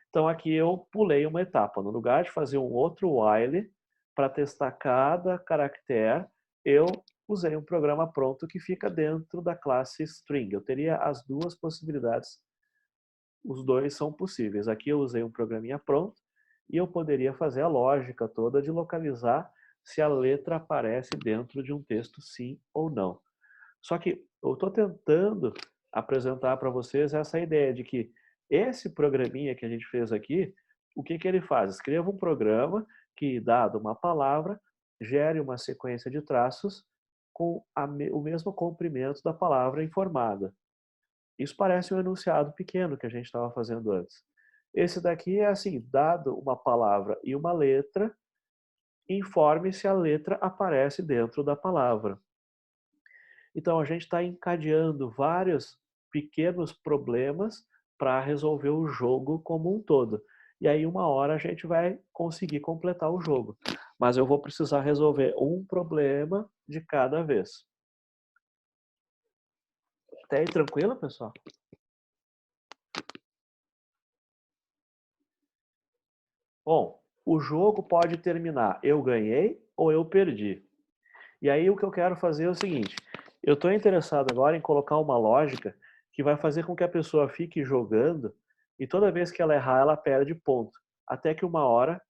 Então aqui eu pulei uma etapa. No lugar de fazer um outro while para testar cada caractere, eu usei um programa pronto que fica dentro da classe string. Eu teria as duas possibilidades. Os dois são possíveis. Aqui eu usei um programinha pronto e eu poderia fazer a lógica toda de localizar se a letra aparece dentro de um texto sim ou não. Só que eu estou tentando apresentar para vocês essa ideia de que esse programinha que a gente fez aqui, o que, que ele faz? Escreva um programa que, dado uma palavra, gere uma sequência de traços com o mesmo comprimento da palavra informada. Isso parece um enunciado pequeno que a gente estava fazendo antes. Esse daqui é assim, dado uma palavra e uma letra, informe se a letra aparece dentro da palavra. Então, a gente está encadeando vários pequenos problemas para resolver o jogo como um todo. E aí, uma hora, a gente vai conseguir completar o jogo. Mas eu vou precisar resolver um problema de cada vez. Até aí, tranquilo, pessoal? Bom, o jogo pode terminar eu ganhei ou eu perdi. E aí, o que eu quero fazer é o seguinte. Eu estou interessado agora em colocar uma lógica que vai fazer com que a pessoa fique jogando e toda vez que ela errar, ela perde ponto. Até que uma hora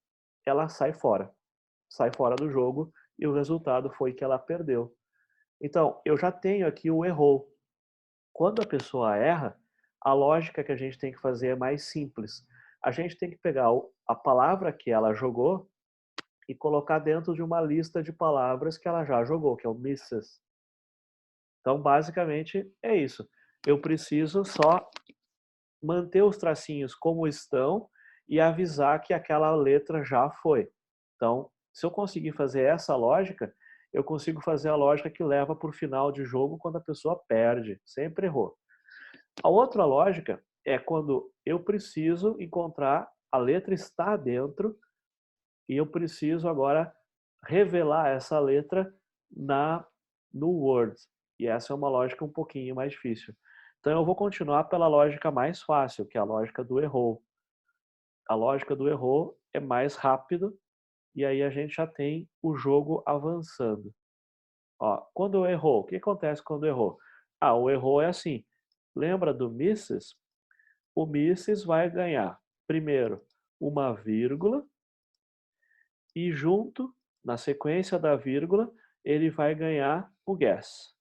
ela sai fora. Sai fora do jogo e o resultado foi que ela perdeu. Então, eu já tenho aqui o errou. Quando a pessoa erra, a lógica que a gente tem que fazer é mais simples. A gente tem que pegar a palavra que ela jogou e colocar dentro de uma lista de palavras que ela já jogou, que é o misses. Então, basicamente, é isso. Eu preciso só manter os tracinhos como estão e avisar que aquela letra já foi. Então, se eu conseguir fazer essa lógica, eu consigo fazer a lógica que leva para o final de jogo quando a pessoa perde, sempre errou. A outra lógica é quando eu preciso encontrar, a letra está dentro e eu preciso agora revelar essa letra no Word. E essa é uma lógica um pouquinho mais difícil. Então eu vou continuar pela lógica mais fácil, que é a lógica do errou. A lógica do errou é mais rápido e aí a gente já tem o jogo avançando. Ó, quando errou, o que acontece quando errou? Ah, o errou é assim. Lembra do Misses? O Misses vai ganhar, primeiro, uma vírgula e junto, na sequência da vírgula, ele vai ganhar o guess.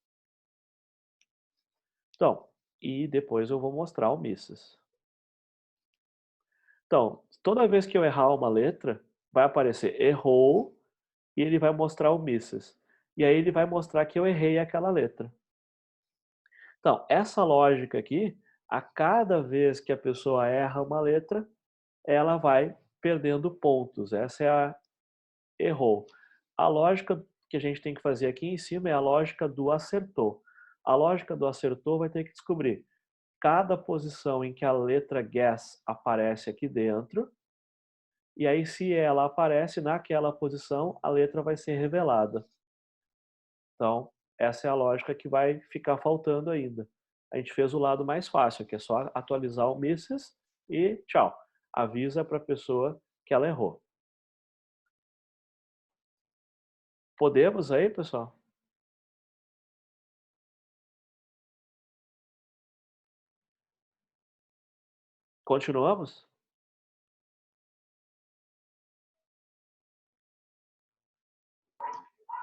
Então, e depois eu vou mostrar o Misses. Então, toda vez que eu errar uma letra, vai aparecer errou e ele vai mostrar o Misses. E aí ele vai mostrar que eu errei aquela letra. Então, essa lógica aqui, a cada vez que a pessoa erra uma letra, ela vai perdendo pontos. Essa é a errou. A lógica que a gente tem que fazer aqui em cima é a lógica do acertou. A lógica do acertou vai ter que descobrir cada posição em que a letra guess aparece aqui dentro, e aí se ela aparece naquela posição, a letra vai ser revelada. Então, essa é a lógica que vai ficar faltando ainda. A gente fez o lado mais fácil, que é só atualizar o misses e tchau. Avisa para a pessoa que ela errou. Podemos aí, pessoal? Continuamos?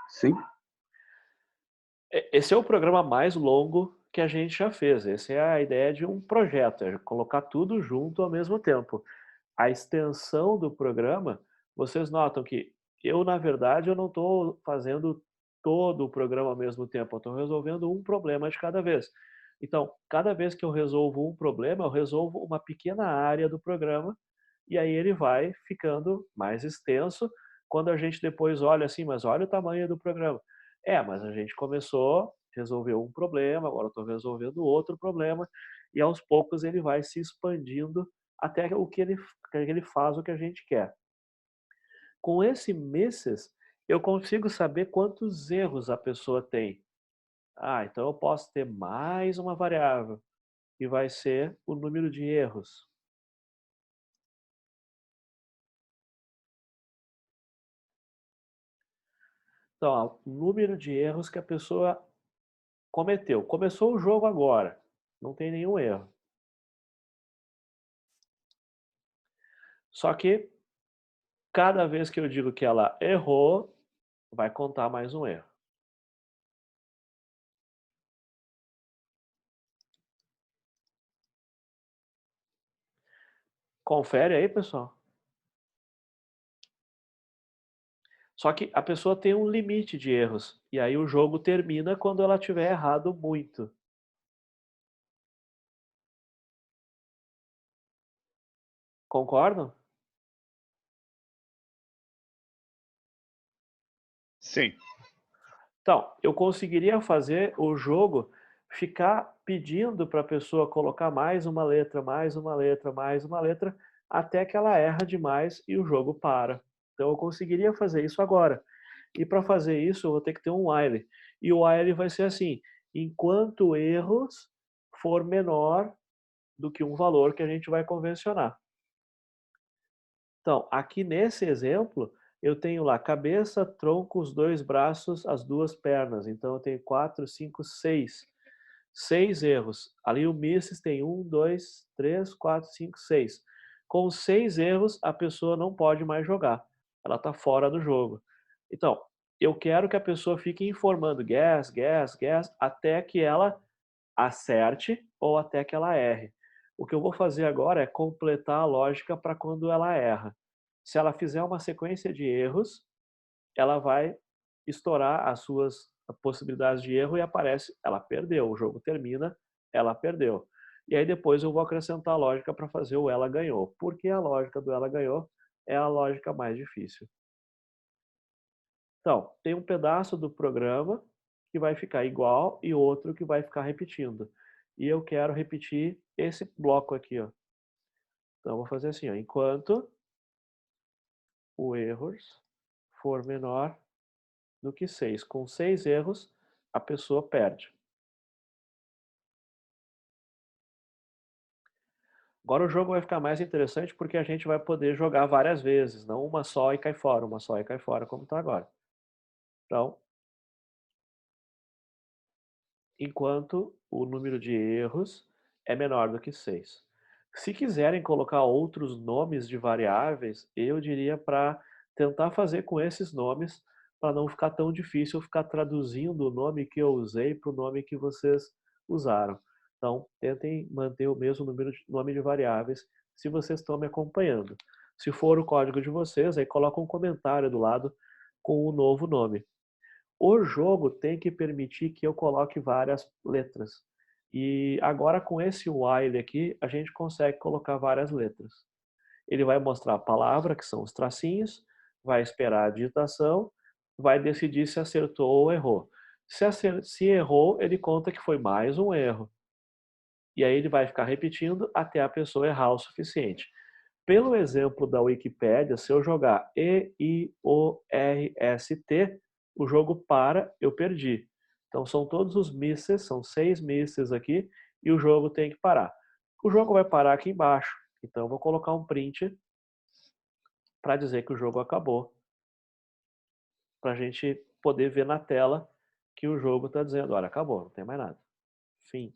Sim. Esse é o programa mais longo que a gente já fez. Essa é a ideia de um projeto, é colocar tudo junto ao mesmo tempo. A extensão do programa, vocês notam que eu, na verdade, eu não estou fazendo todo o programa ao mesmo tempo, eu estou resolvendo um problema de cada vez. Então, cada vez que eu resolvo um problema, eu resolvo uma pequena área do programa e aí ele vai ficando mais extenso quando a gente depois olha assim, mas olha o tamanho do programa. É, mas a gente começou, resolveu um problema, agora estou resolvendo outro problema, e aos poucos ele vai se expandindo até o que ele faz o que a gente quer. Com esse misses, eu consigo saber quantos erros a pessoa tem. Ah, então eu posso ter mais uma variável, que vai ser o número de erros. Então, ó, o número de erros que a pessoa cometeu. Começou o jogo agora, não tem nenhum erro. Só que cada vez que eu digo que ela errou, vai contar mais um erro. Confere aí, pessoal. Só que a pessoa tem um limite de erros. E aí o jogo termina quando ela tiver errado muito. Concordam? Sim. Então, eu conseguiria fazer o jogo ficar pedindo para a pessoa colocar mais uma letra, mais uma letra, mais uma letra, até que ela erra demais e o jogo para. Então eu conseguiria fazer isso agora. E para fazer isso eu vou ter que ter um while. E o while vai ser assim, enquanto erros for menor do que um valor que a gente vai convencionar. Então, aqui nesse exemplo, eu tenho lá cabeça, tronco, os dois braços, as duas pernas. Então, eu tenho 4, 5, 6. 6 erros. Ali o misses tem 1, 2, 3, 4, 5, 6. Com 6 erros, a pessoa não pode mais jogar. Ela está fora do jogo. Então, eu quero que a pessoa fique informando guess, guess, guess, até que ela acerte ou até que ela erre. O que eu vou fazer agora é completar a lógica para quando ela erra. Se ela fizer uma sequência de erros, ela vai estourar as possibilidades de erro e aparece, ela perdeu. O jogo termina, ela perdeu. E aí depois eu vou acrescentar a lógica para fazer o ela ganhou. Porque a lógica do ela ganhou é a lógica mais difícil. Então, tem um pedaço do programa que vai ficar igual e outro que vai ficar repetindo. E eu quero repetir esse bloco aqui, ó. Então, eu vou fazer assim, ó. Enquanto o erros for menor do que 6. Com 6 erros, a pessoa perde. Agora o jogo vai ficar mais interessante porque a gente vai poder jogar várias vezes, não uma só e cai fora, uma só e cai fora, como está agora. Então, enquanto o número de erros é menor do que 6. Se quiserem colocar outros nomes de variáveis, eu diria para tentar fazer com esses nomes, para não ficar tão difícil ficar traduzindo o nome que eu usei para o nome que vocês usaram. Então, tentem manter o mesmo nome de variáveis se vocês estão me acompanhando. Se for o código de vocês, aí coloca um comentário do lado com o novo nome. O jogo tem que permitir que eu coloque várias letras. E agora com esse while aqui, a gente consegue colocar várias letras. Ele vai mostrar a palavra, que são os tracinhos, vai esperar a digitação, vai decidir se acertou ou errou. Se errou, ele conta que foi mais um erro. E aí ele vai ficar repetindo até a pessoa errar o suficiente. Pelo exemplo da Wikipédia, se eu jogar E-I-O-R-S-T, o jogo para, eu perdi. Então são todos os misses, são 6 misses aqui, e o jogo tem que parar. O jogo vai parar aqui embaixo, então eu vou colocar um print para dizer que o jogo acabou, para a gente poder ver na tela que o jogo está dizendo, olha, acabou, não tem mais nada. Fim.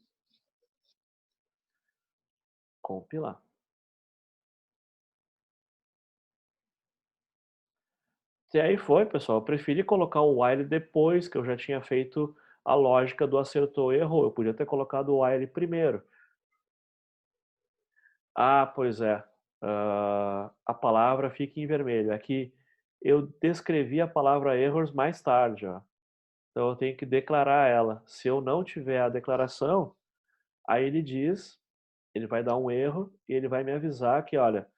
Compilar. E aí foi, pessoal. Eu preferi colocar o while depois que eu já tinha feito a lógica do acertou e errou. Eu podia ter colocado o while primeiro. Ah, pois é. A palavra fica em vermelho. Aqui eu descrevi a palavra errors mais tarde, ó. Então eu tenho que declarar ela. Se eu não tiver a declaração, aí ele diz, ele vai dar um erro e ele vai me avisar que, olha,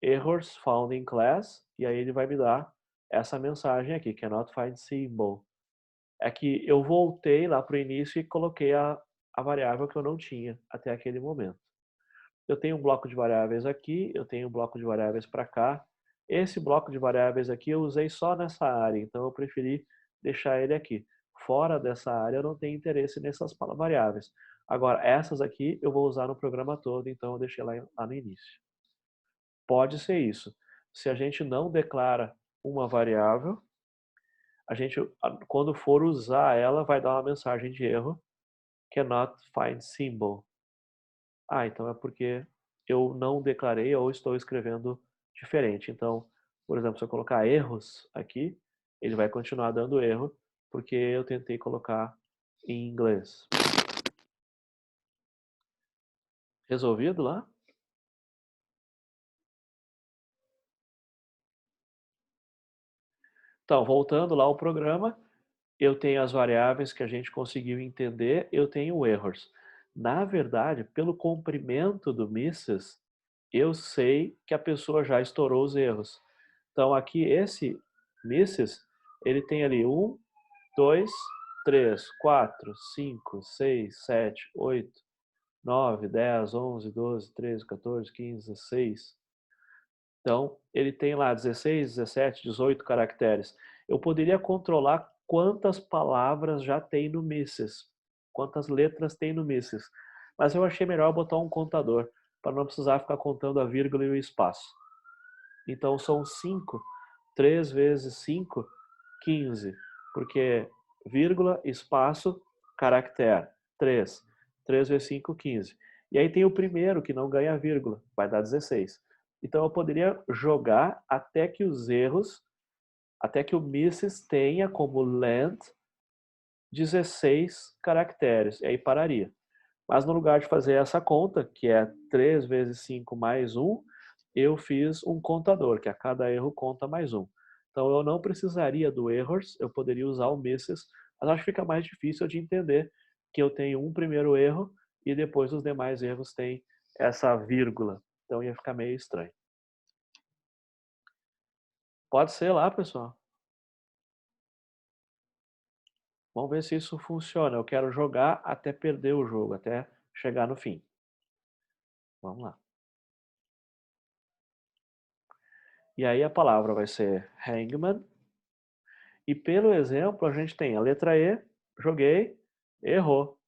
errors found in class, e aí ele vai me dar essa mensagem aqui, cannot find symbol. É que eu voltei lá para o início e coloquei a variável que eu não tinha até aquele momento. Eu tenho um bloco de variáveis aqui, eu tenho um bloco de variáveis para cá. Esse bloco de variáveis aqui eu usei só nessa área, então eu preferi deixar ele aqui. Fora dessa área eu não tenho interesse nessas variáveis. Agora, essas aqui eu vou usar no programa todo, então eu deixei lá no início. Pode ser isso. Se a gente não declara uma variável, a gente, quando for usar ela, vai dar uma mensagem de erro, cannot find symbol. Ah, então é porque eu não declarei ou estou escrevendo diferente. Então, por exemplo, se eu colocar erros aqui, ele vai continuar dando erro, porque eu tentei colocar em inglês. Resolvido lá? Então, voltando lá ao programa, eu tenho as variáveis que a gente conseguiu entender, eu tenho erros. Na verdade, pelo comprimento do misses, eu sei que a pessoa já estourou os erros. Então aqui esse misses, ele tem ali 1, 2, 3, 4, 5, 6, 7, 8, 9, 10, 11, 12, 13, 14, 15, 16. Então, ele tem lá 16, 17, 18 caracteres. Eu poderia controlar quantas palavras já tem no misses, quantas letras tem no misses. Mas eu achei melhor botar um contador, para não precisar ficar contando a vírgula e o espaço. Então, são 5. 3 vezes 5, 15. Porque vírgula, espaço, caractere. 3. 3 vezes 5, 15. E aí tem o primeiro, que não ganha vírgula, vai dar 16. Então eu poderia jogar até que os erros, até que o misses tenha como length 16 caracteres, e aí pararia. Mas no lugar de fazer essa conta, que é 3 vezes 5 mais 1, eu fiz um contador, que a cada erro conta mais 1. Então eu não precisaria do errors, eu poderia usar o misses, mas acho que fica mais difícil de entender que eu tenho um primeiro erro e depois os demais erros têm essa vírgula. Então ia ficar meio estranho. Pode ser lá, pessoal. Vamos ver se isso funciona. Eu quero jogar até perder o jogo, até chegar no fim. Vamos lá. E aí a palavra vai ser hangman. E pelo exemplo, a gente tem a letra E, joguei, errou.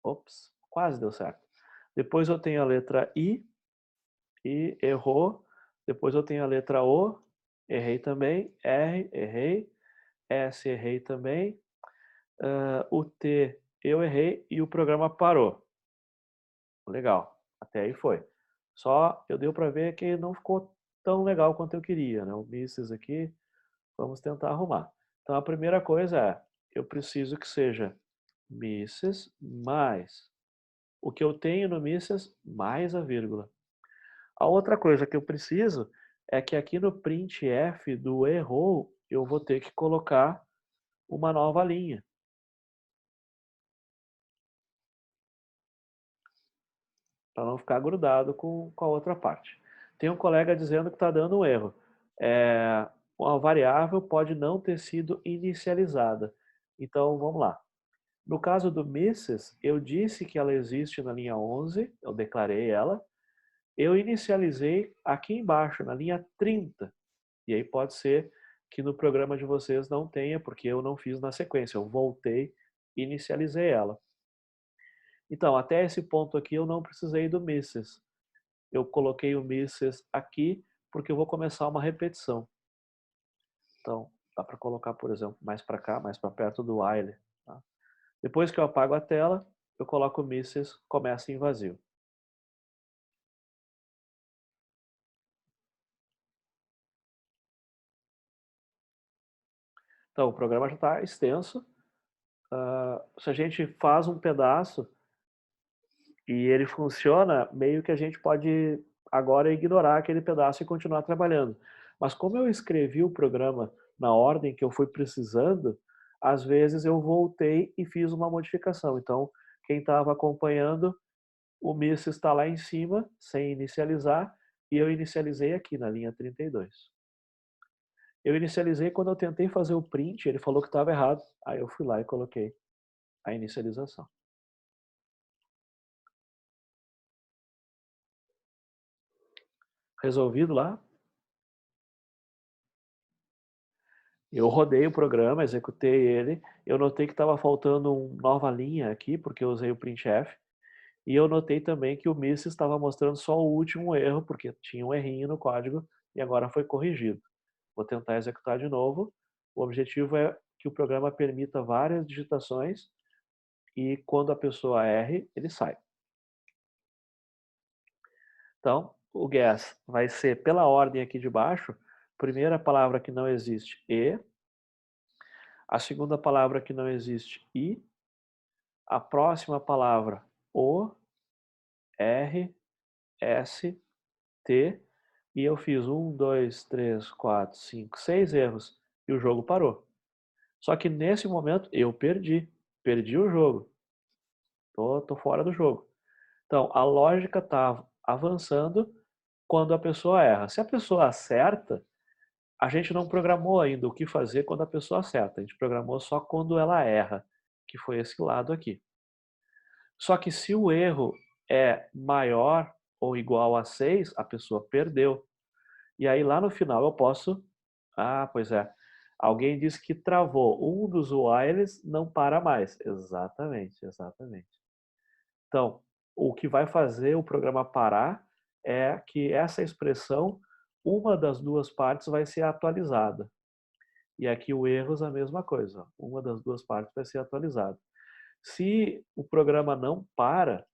Ops, quase deu certo. Depois eu tenho a letra I, errou. Depois eu tenho a letra O, errei também. R, errei. S, errei também. O T, eu errei e o programa parou. Legal, até aí foi. Só eu deu para ver que não ficou tão legal quanto eu queria, né? O misses aqui, vamos tentar arrumar. Então a primeira coisa é, eu preciso que seja misses mais o que eu tenho no misses mais a vírgula. A outra coisa que eu preciso é que aqui no printf do errou, eu vou ter que colocar uma nova linha. Para não ficar grudado com a outra parte. Tem um colega dizendo que está dando um erro. Uma variável pode não ter sido inicializada. Então, vamos lá. No caso do misses, eu disse que ela existe na linha 11, eu declarei ela. Eu inicializei aqui embaixo, na linha 30. E aí pode ser que no programa de vocês não tenha, porque eu não fiz na sequência. Eu voltei e inicializei ela. Então, até esse ponto aqui eu não precisei do misses. Eu coloquei o misses aqui porque eu vou começar uma repetição. Então, dá para colocar, por exemplo, mais para cá, mais para perto do while. Tá? Depois que eu apago a tela, eu coloco o misses, começa em vazio. Então, o programa já está extenso. Se a gente faz um pedaço e ele funciona, meio que a gente pode agora ignorar aquele pedaço e continuar trabalhando. Mas como eu escrevi o programa na ordem que eu fui precisando, às vezes eu voltei e fiz uma modificação. Então, quem estava acompanhando, o miss está lá em cima, sem inicializar, e eu inicializei aqui na linha 32. Eu inicializei quando eu tentei fazer o print, ele falou que estava errado. Aí eu fui lá e coloquei a inicialização. Resolvido lá? Eu rodei o programa, executei ele, eu notei que estava faltando uma nova linha aqui, porque eu usei o printf, e eu notei também que o miss estava mostrando só o último erro, porque tinha um errinho no código, e agora foi corrigido. Vou tentar executar de novo. O objetivo é que o programa permita várias digitações, e quando a pessoa erre, ele sai. Então, o guess vai ser pela ordem aqui de baixo, primeira palavra que não existe, E, a segunda palavra que não existe, I, a próxima palavra, O, R, S, T, e eu fiz 1, 2, 3, 4, 5, 6 erros e o jogo parou. Só que nesse momento eu perdi o jogo, tô fora do jogo. Então a lógica está avançando quando a pessoa erra. Se a pessoa acerta, a gente não programou ainda o que fazer quando a pessoa acerta, a gente programou só quando ela erra, que foi esse lado aqui. Só que se o erro é maior ou igual a 6, a pessoa perdeu. E aí lá no final eu posso... Ah, pois é. Alguém disse que travou. Um dos whiles não para mais. Exatamente, exatamente. Então, o que vai fazer o programa parar é que essa expressão, uma das duas partes vai ser atualizada. E aqui o erros a mesma coisa. Uma das duas partes vai ser atualizada. Se o programa não para,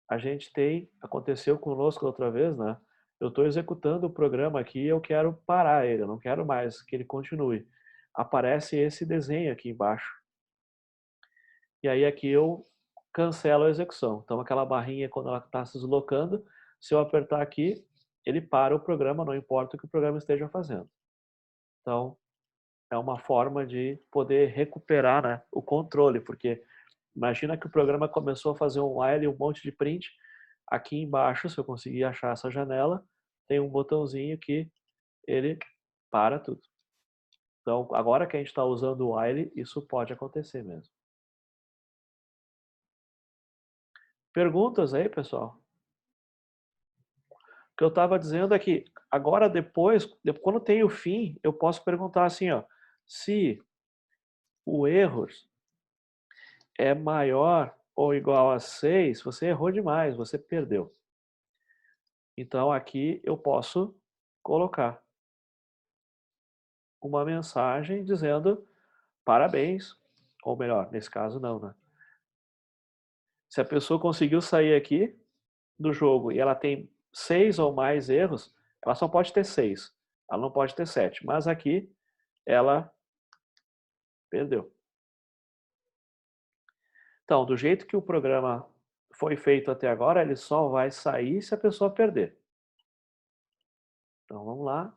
a gente tem, aconteceu conosco outra vez, né? Eu estou executando o programa aqui e eu quero parar ele, eu não quero mais que ele continue. Aparece esse desenho aqui embaixo. E aí aqui eu cancelo a execução. Então aquela barrinha, quando ela está se deslocando, se eu apertar aqui, ele para o programa, não importa o que o programa esteja fazendo. Então, é uma forma de poder recuperar, né, o controle, porque imagina que o programa começou a fazer um while e um monte de print. Aqui embaixo, se eu conseguir achar essa janela, tem um botãozinho que ele para tudo. Então, agora que a gente está usando o while, isso pode acontecer mesmo. Perguntas aí, pessoal? O que eu estava dizendo é que agora depois, quando tem o fim, eu posso perguntar assim, ó, se o erro é maior ou igual a 6, você errou demais, você perdeu. Então aqui eu posso colocar uma mensagem dizendo parabéns, ou melhor, nesse caso não, né? Se a pessoa conseguiu sair aqui do jogo e ela tem 6 ou mais erros, ela só pode ter 6, ela não pode ter 7, mas aqui ela perdeu. Então, do jeito que o programa foi feito até agora, ele só vai sair se a pessoa perder. Então vamos lá.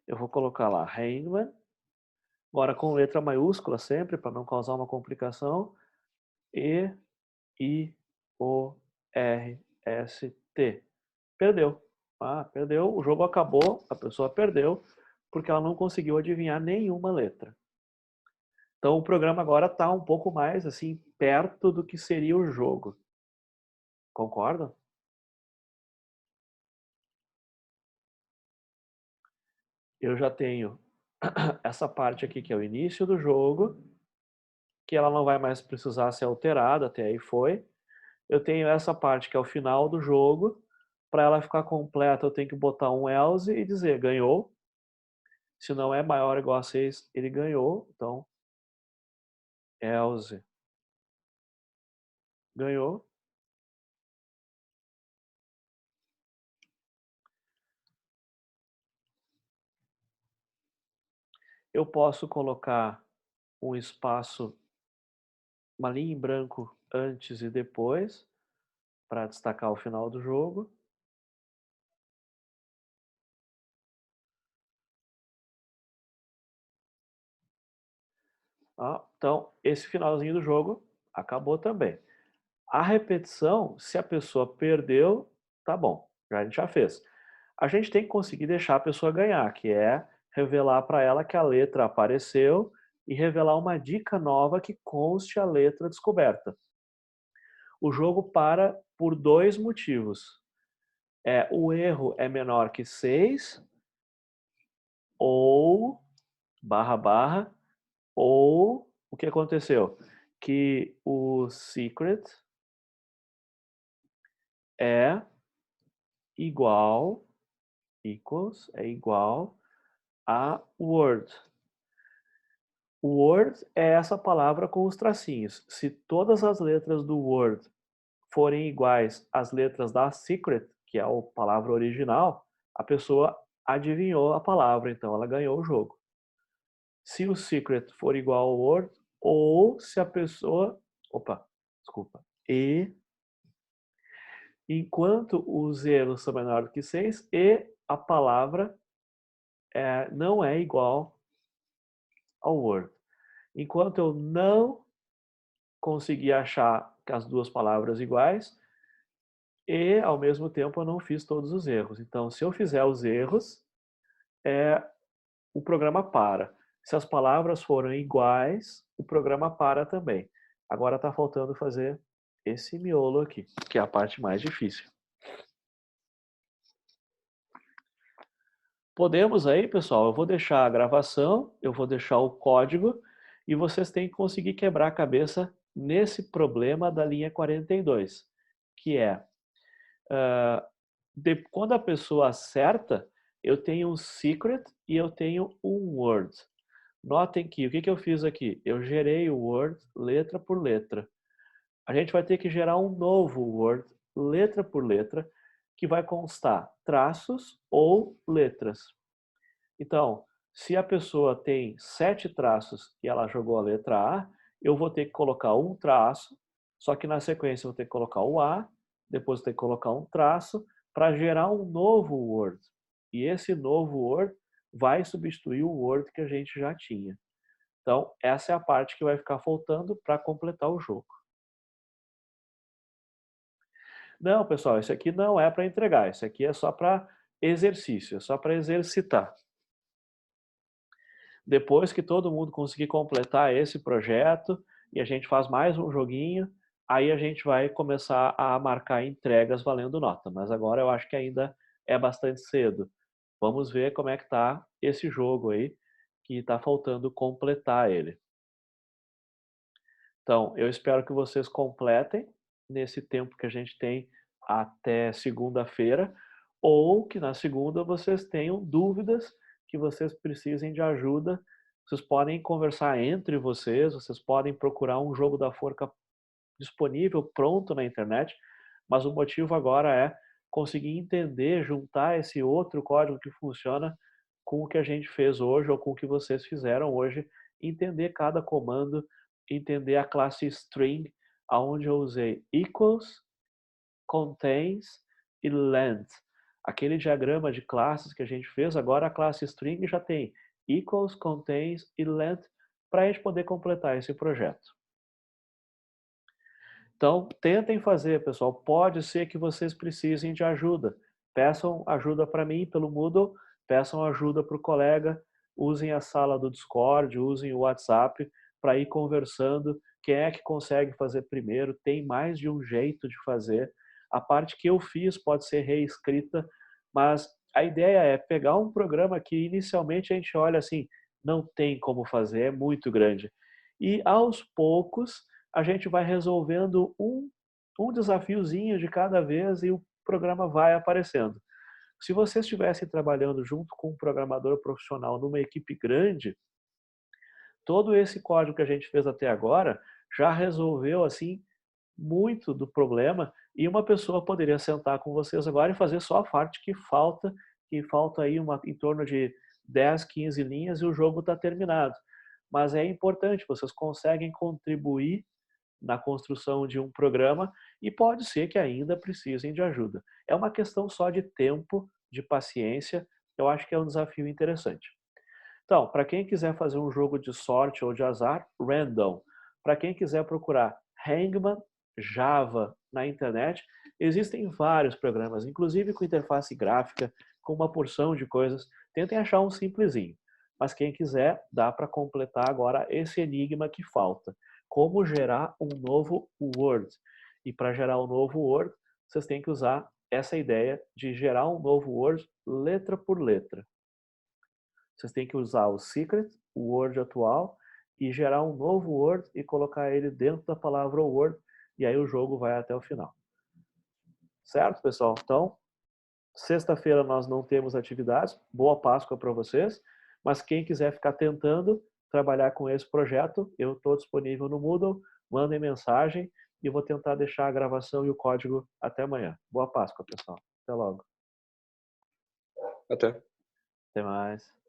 Eu vou colocar lá Heinemann, agora com letra maiúscula sempre, para não causar uma complicação. E-I-O-R-S-T. Perdeu. Ah, perdeu, o jogo acabou, a pessoa perdeu, porque ela não conseguiu adivinhar nenhuma letra. Então o programa agora está um pouco mais assim, perto do que seria o jogo. Concordam? Eu já tenho essa parte aqui que é o início do jogo, que ela não vai mais precisar ser alterada, até aí foi. Eu tenho essa parte que é o final do jogo. Para ela ficar completa, eu tenho que botar um else e dizer ganhou. Se não é maior ou igual a 6, ele ganhou. Então, else ganhou. Eu posso colocar um espaço, uma linha em branco antes e depois, para destacar o final do jogo. Então, esse finalzinho do jogo acabou também. A repetição, se a pessoa perdeu, tá bom, a gente já fez. A gente tem que conseguir deixar a pessoa ganhar, que é revelar para ela que a letra apareceu e revelar uma dica nova que conste a letra descoberta. O jogo para por 2 motivos. O erro é menor que 6, ou //, ou o que aconteceu? Que o secret é igual, é igual a word. O word é essa palavra com os tracinhos. Se todas as letras do word forem iguais às letras da secret, que é a palavra original, a pessoa adivinhou a palavra, então ela ganhou o jogo. Se o secret for igual ao word, ou se a pessoa... enquanto os erros são menores que 6 e a palavra não é igual ao word. Enquanto eu não conseguir achar as duas palavras iguais e, ao mesmo tempo, eu não fiz todos os erros. Então, se eu fizer os erros, o programa para. Se as palavras forem iguais, o programa para também. Agora está faltando fazer esse miolo aqui, que é a parte mais difícil. Podemos aí, pessoal, eu vou deixar a gravação, eu vou deixar o código e vocês têm que conseguir quebrar a cabeça nesse problema da linha 42, que é, quando a pessoa acerta, eu tenho um secret e eu tenho um word. Notem que, o que eu fiz aqui? Eu gerei o word letra por letra. A gente vai ter que gerar um novo word letra por letra, que vai constar traços ou letras. Então, se a pessoa tem 7 traços e ela jogou a letra A, eu vou ter que colocar um traço, só que na sequência eu vou ter que colocar o A, depois eu vou ter que colocar um traço para gerar um novo word. E esse novo word vai substituir o Word que a gente já tinha. Então, essa é a parte que vai ficar faltando para completar o jogo. Não, pessoal, isso aqui não é para entregar, isso aqui é só para exercício, é só para exercitar. Depois que todo mundo conseguir completar esse projeto e a gente faz mais um joguinho, aí a gente vai começar a marcar entregas valendo nota. Mas agora eu acho que ainda é bastante cedo. Vamos ver como é que tá esse jogo aí, que está faltando completar ele. Então, eu espero que vocês completem nesse tempo que a gente tem até segunda-feira, ou que na segunda vocês tenham dúvidas, que vocês precisem de ajuda. Vocês podem conversar entre vocês podem procurar um jogo da Forca disponível, pronto na internet, mas o motivo agora é conseguir entender, juntar esse outro código que funciona com o que a gente fez hoje ou com o que vocês fizeram hoje, entender cada comando, entender a classe string, aonde eu usei equals, contains e length. Aquele diagrama de classes que a gente fez, agora a classe string já tem equals, contains e length para a gente poder completar esse projeto. Então, tentem fazer, pessoal. Pode ser que vocês precisem de ajuda. Peçam ajuda para mim pelo Moodle, peçam ajuda para o colega, usem a sala do Discord, usem o WhatsApp para ir conversando. Quem é que consegue fazer primeiro? Tem mais de um jeito de fazer. A parte que eu fiz pode ser reescrita, mas a ideia é pegar um programa que inicialmente a gente olha assim, não tem como fazer, é muito grande. E aos poucos a gente vai resolvendo um desafiozinho de cada vez e o programa vai aparecendo. Se vocês estivessem trabalhando junto com um programador profissional numa equipe grande, todo esse código que a gente fez até agora já resolveu assim muito do problema e uma pessoa poderia sentar com vocês agora e fazer só a parte que falta aí em torno de 10, 15 linhas e o jogo está terminado. Mas é importante, vocês conseguem contribuir na construção de um programa e pode ser que ainda precisem de ajuda. É uma questão só de tempo, de paciência, eu acho que é um desafio interessante. Então, para quem quiser fazer um jogo de sorte ou de azar, Random. Para quem quiser procurar Hangman, Java na internet, existem vários programas, inclusive com interface gráfica, com uma porção de coisas. Tentem achar um simplesinho. Mas quem quiser, dá para completar agora esse enigma que falta. Como gerar um novo Word. E para gerar um novo Word, vocês têm que usar essa ideia de gerar um novo Word letra por letra. Vocês têm que usar o secret, o Word atual, e gerar um novo Word e colocar ele dentro da palavra Word, e aí o jogo vai até o final. Certo, pessoal? Então, sexta-feira nós não temos atividades, boa Páscoa para vocês, mas quem quiser ficar tentando trabalhar com esse projeto, eu estou disponível no Moodle, mandem mensagem e vou tentar deixar a gravação e o código até amanhã. Boa Páscoa, pessoal. Até logo. Até. Até mais.